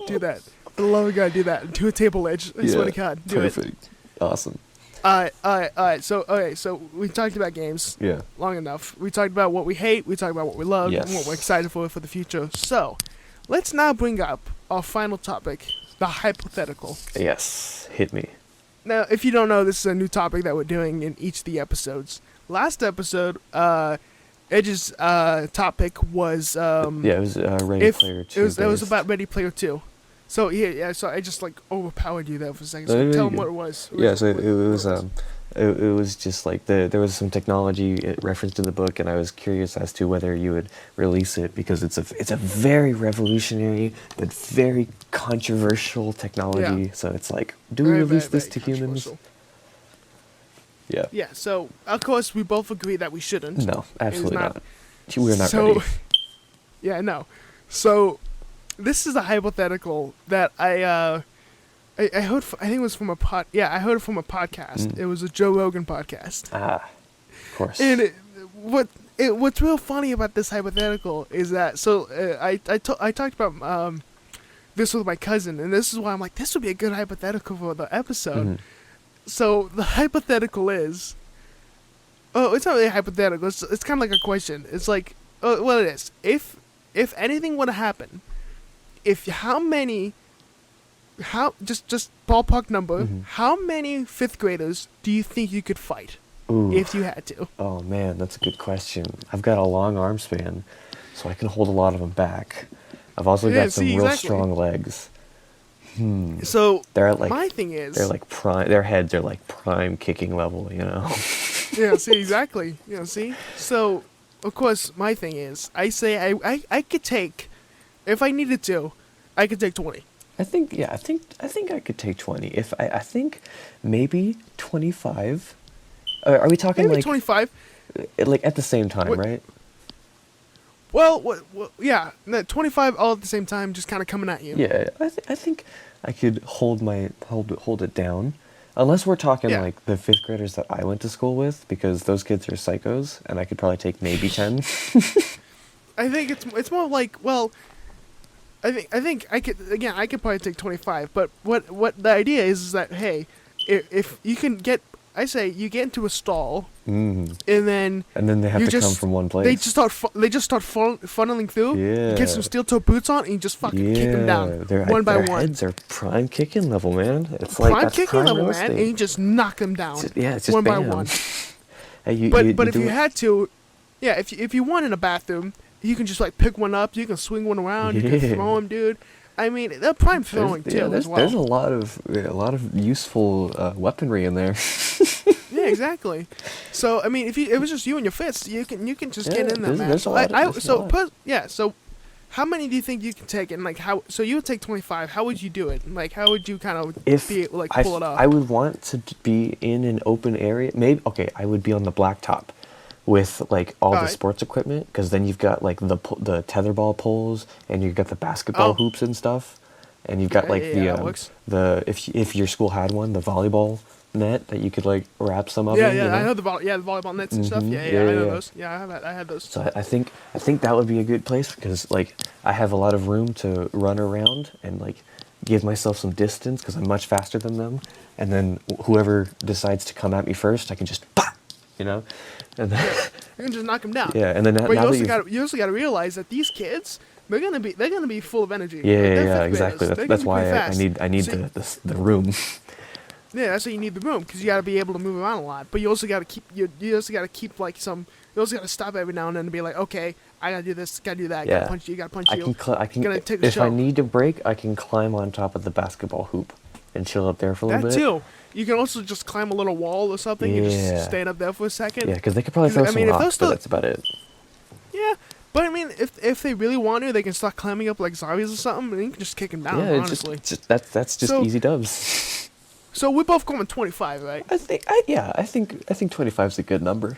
Do that. For the love of God, do that. Do a table edge. I swear to God, do it. perfect, awesome. Alright. So we talked about games Yeah, long enough. We talked about what we hate. We talked about what we love. Yes. And what we're excited for the future. So, let's now bring up our final topic, the hypothetical. yes, hit me. Now, if you don't know, this is a new topic that we're doing in each of the episodes. Last episode, Edge's topic was Yeah, it was Ready if Player 2. it was based. about Ready Player 2. So yeah, so I just like overpowered you there for a second. No, So no, tell you them what good. it was. Yeah, so it What was it was just like there was some technology referenced in the book, and I was curious as to whether you would release it because it's a very revolutionary but very controversial technology. Yeah. So it's like, do we Very, release very, this very to humans? controversial. Yeah. Yeah. So of course we both agree that we shouldn't. No, absolutely not- not. We're not so, ready. Yeah, no. So this is a hypothetical that I heard. I think it was from a pod. Yeah, I heard it from a podcast. Mm. It was a Joe Rogan podcast. Of course. And what's real funny about this hypothetical is that I talked about this with my cousin, and this is why I'm like, this would be a good hypothetical for the episode. Mhm. So the hypothetical is, it's not really a hypothetical. It's kind of like a question. It's like, well, it is. If anything were to happen, just ballpark number, Mhm. how many fifth graders do you think you could fight Ooh. if you had to? Oh man, that's a good question. I've got a long arm span, so I can hold a lot of them back. I've also Yeah, got some see, real exactly. strong legs. So They're at like my thing is, they're like prime. Their heads are like prime kicking level. You know. yeah, see exactly. See. So of course my thing is, I say I could take, if I needed to, I could take 20. I think I could take 20. If I think maybe 25. Are we talking Maybe like 25. like at the same time, What- right? Well, yeah, 25 all at the same time, just kind of coming at you. Yeah, I think I could hold it down, unless we're talking Yeah. like the fifth graders that I went to school with, because those kids are psychos, and I could probably take maybe 10. I think it's more like, well, I think I could probably take 25, but what the idea is that, hey, if you can get, I say you get into a stall, Mm. and then And then they have you to come just- from one place. they just start funneling through. Yeah. Get some steel toe boots on and you just fucking kick them down one by their one. heads are prime kicking level, man. It's like Prime that's kicking prime level, real man, and estate. you just knock them down It's just one by bam. one. Hey, But if do you it- had to, yeah, if you want in a bathroom, you can just like pick one up. You can swing one around. You Yeah. can throw them, dude. I mean, they're prime throwing too there's as well. there's a lot of useful weaponry in there. Yeah, exactly. So I mean, if it was just you and your fists, you can just Yeah, get in there, man. there's a lot of- So how many do you think you can take? And like how? So you would take 25. How would you do it? Like how would you kind of pull it off? I would want to be in an open area. Maybe I would be on the blacktop with like all the Alright. sports equipment, because then you've got like the tetherball poles, and you've got the basketball Oh. hoops and stuff, and you've got Yeah, like yeah, that works. if your school had one, the volleyball net that you could like wrap some of Yeah, in, yeah, you know? I know the volleyball nets and stuff. Mhm. Yeah, Yeah, yeah, I yeah, know yeah. those. Yeah, I had those. So I think that would be a good place because like I have a lot of room to run around and like give myself some distance because I'm much faster than them, and then whoever decides to come at me first, I can just pop, you know, and then, Yeah, you can just knock them down. yeah, and then But now that you've you also got to realize that these kids, they're gonna be full of energy. yeah, Like, yeah, they're yeah, fifth exactly. graders. That's They're that's gonna be pretty why fast. I need So, the room. yeah, that's why you need the room because you got to be able to move around a lot. But you also got to keep you also got to keep like some. You also got to stop every now and then and be like, okay, I gotta do this, gotta do that, Yeah. gotta punch you, gotta punch I you. can I can Gonna take a if I show. need to break, I can climb on top of the basketball hoop and chill up there for a little That bit. too. You can also just climb a little wall or something and Yeah. just stand up there for a second. Yeah, because they could probably 'Cause, throw I some mean, if those rocks, but still- that's about it. Yeah, but I mean, if they really want to, they can start climbing up like zombies or something, and you can just kick them down. Yeah, it's Honestly. just that's just So- easy dubs. So we're both going 25, right? I think 25 is a good number.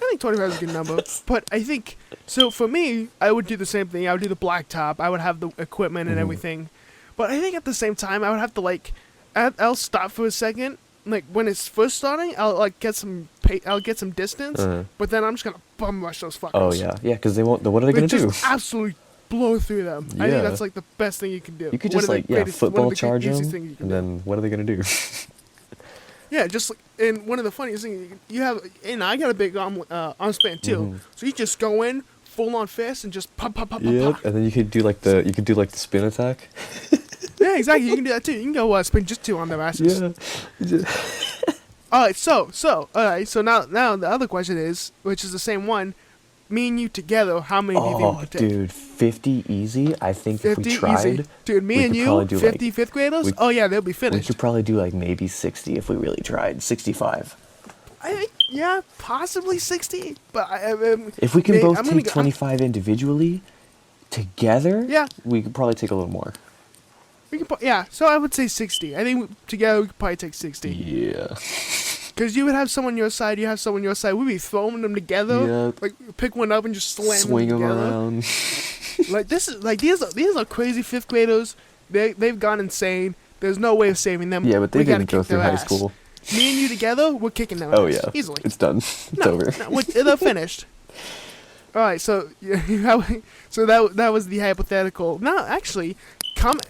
I think 25 is a good number. But I think so. For me, I would do the same thing. I would do the blacktop. I would have the equipment and Mhm. everything. But I think at the same time, I would have to like, I'll stop for a second. Like when it's first starting, I'll like get some I'll get some distance. Uh-huh. But then I'm just gonna bum rush those fuckers. Oh yeah, because they won't. What are they gonna Like, do? just absolutely blow through them. I Yeah. think that's like the best thing you can do. You could One just of the like greatest- one of football the charge them, easiest things you can and do. then what are they gonna do? Yeah, just like, and one of the funniest things you have, and I got a big arm span too. Mhm. So you just go in full on fast and just pop, pop, pop, pop, Yep, pop. and then you could do like the spin attack. Yeah, exactly. You can do that too. You can go spin just two on their asses. Yeah. All right, so all right, so now the other question is, which is the same one, me and you together, how many do you think we Oh, could take? dude, 50 easy. I think if 50 we tried, easy. Dude, me we and could you, probably do, 50 like- fifth graders? we- Oh yeah, they'll be we finished. could probably do like maybe 60 if we really tried. 65. I think, yeah, possibly 60, but If we can May- both I'm gonna take go- 25 individually, together, Yeah. we could probably take a little more. we can, yeah. So I would say 60. I think together we could probably take 60. Yeah. Because you would have someone on your side, you have someone on your side. We'd be throwing them together. Yep. Like pick one up and just slam Swing them them together. around. Like this is like these are crazy fifth graders. They've gone insane. There's no way of saving them. Yeah, but they We gotta didn't go kick their through high ass. school. Me and you together, we're kicking them Oh ass yeah, easily. it's done. It's No, over. no, they're finished. All right, so so that was the hypothetical. Now, actually,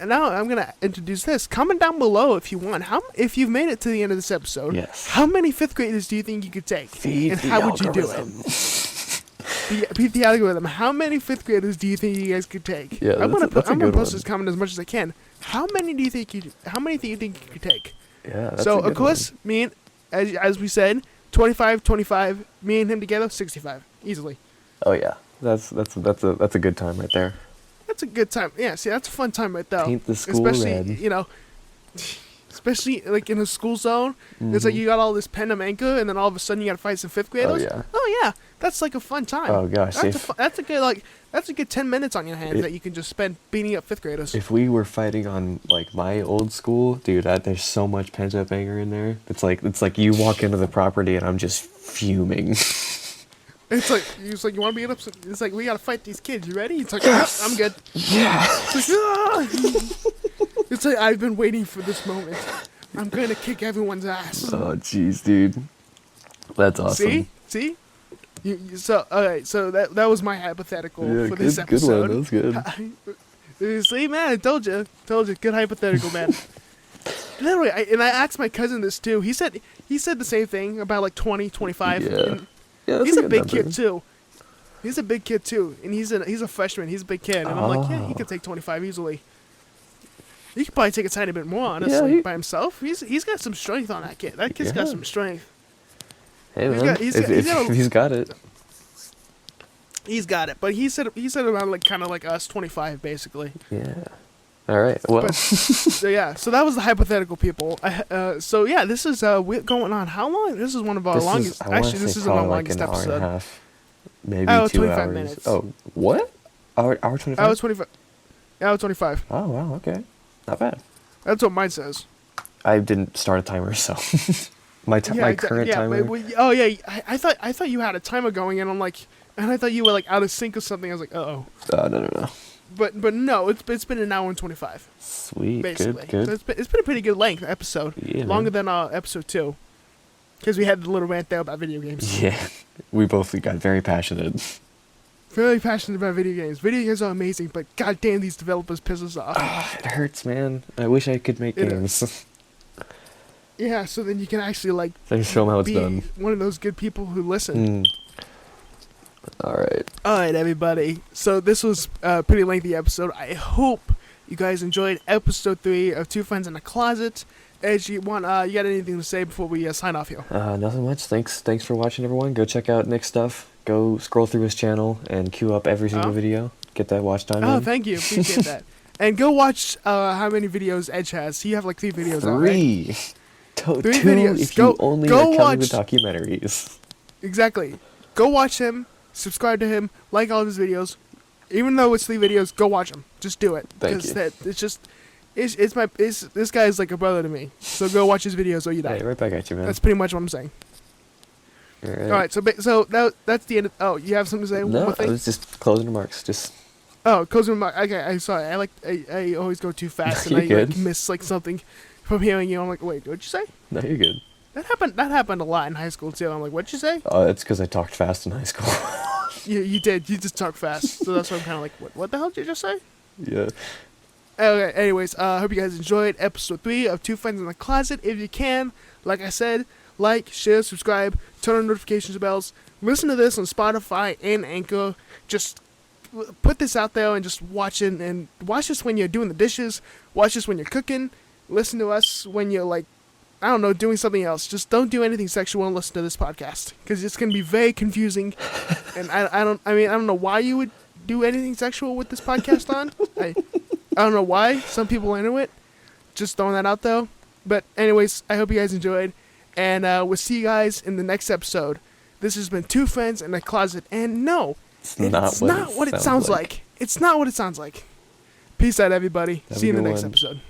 now I'm gonna introduce this. Comment down below if you want. If you've made it to the end of this episode, Yes. how many fifth graders do you think you could take, Feed and the how would you do it? algorithm. Beat the algorithm. How many fifth graders do you think you guys could take? Yeah, I'm that's a gonna good post one. this comment as much as I can. How many do you think you could take? Yeah. That's So a good of course, me and as we said, 25, me and him together, 65, easily. one. Oh yeah, that's a good time right there. That's a good time. Yeah, see, that's a fun time right there. Paint the school especially, red. you know, especially like in a school zone. It's like Mhm. you got all this pen and anchor, and then all of a sudden you got to fight some fifth graders. yeah. Oh yeah, that's like a fun time. Oh gosh, That's a good 10 minutes on your hands that you can just spend beating up fifth graders. if we were fighting on like my old school, dude, there's so much pent up anger in there. It's like you walk into the property and I'm just fuming. It's like you want to beat up. It's like we got to fight these kids. You ready? It's like "Yep, I'm good. Yeah. It's like, "Ah!" It's like I've been waiting for this moment. I'm gonna kick everyone's ass. Oh jeez, dude. That's awesome. See? So alright, so that was my hypothetical Yeah, for this good episode. one. That was good. See, man, I told you, good hypothetical, man. Literally, I asked my cousin this too. He said the same thing about like 20, 25. Yeah. and Yeah, that's he's a good big number. kid too. He's a big kid too, and he's a freshman. He's a big kid, and I'm like, yeah, he could take 25 easily. He could probably take a tiny bit more, honestly, by himself. He's got some strength on that kid. That kid's got Yeah. some strength. Hey He's man, got- he's if, got- he's if, got a- if he's got it. He's got it, but he said around like kind of like us, 25 basically. Yeah. All right. Well. But so yeah, so that was the hypothetical, people. So yeah, this is we're going on how long? This is one of our longest. Actually, this isn't our longest like an episode. hour and a half, maybe Oh, 2 25 hours. minutes. Oh, what? Hour 25? Hour 25. Hour 25. Oh wow. Okay. Not bad. That's what mine says. I didn't start a timer, so my current timer. Oh yeah, I thought you had a timer going, and I'm like, and I thought you were like out of sync or something. I was like, oh. No. but no, it's been an hour and 25. Sweet. Basically. Good. So it's been a pretty good length episode. Yeah, Longer man. than episode 2. Because we had the little rant there about video games. Yeah. We both got very passionate. Very passionate about video games. Video games are amazing, but goddamn, these developers piss us off. It hurts, man. I wish I could make games. Yeah, so then you can actually like I show them how it's be done. one of those good people who listen. Alright. Alright, everybody. So this was a pretty lengthy episode. I hope you guys enjoyed episode 3 of Two Friends in a Closet. As you want, you got anything to say before we sign off here? Nothing much. Thanks for watching, everyone. Go check out Nick's stuff. Go scroll through his channel and queue up every single video. Get that watch time Oh, in. thank you. Appreciate that. And go watch how many videos Edge has. You have like 3 videos out, right? 3. 3 2 videos. if Go- you only go are counting the watch- documentaries. Exactly. Go watch him. Subscribe to him. Like all of his videos. Even though it's 3 videos, go watch them. Just do it. Thank you. It's just, this guy is like a brother to me. So go watch his videos or you die. Hey, right back at you, man. That's pretty much what I'm saying. Alright. All right. So that's the end. Oh, you have something to say? One No, more I thing? was just closing remarks. Just Oh, closing remark. Okay, I'm sorry. I always go too fast and You're I good. like miss like something from hearing you. I'm like, wait, what'd you say? no, you're good. That happened a lot in high school too. I'm like, what'd you say? It's because I talked fast in high school. You did. You just talk fast. So that's why I'm kind of like, what the hell did you just say? Yeah. Okay. Anyways, hope you guys enjoyed episode 3 of Two Friends in the Closet. If you can, like I said, like, share, subscribe, turn on notifications bells. Listen to this on Spotify and Anchor. Just put this out there and just watch it. And watch this when you're doing the dishes. Watch this when you're cooking. Listen to us when you're like, I don't know, doing something else. Just don't do anything sexual and listen to this podcast because it's gonna be very confusing. And I don't know why you would do anything sexual with this podcast on. I don't know why some people are into it. Just throwing that out though. But anyways, I hope you guys enjoyed, and we'll see you guys in the next episode. This has been Two Friends in a Closet, and no, it's not what it sounds like. It's not what it sounds like. Peace out, everybody. Have See you a in the good next one. episode.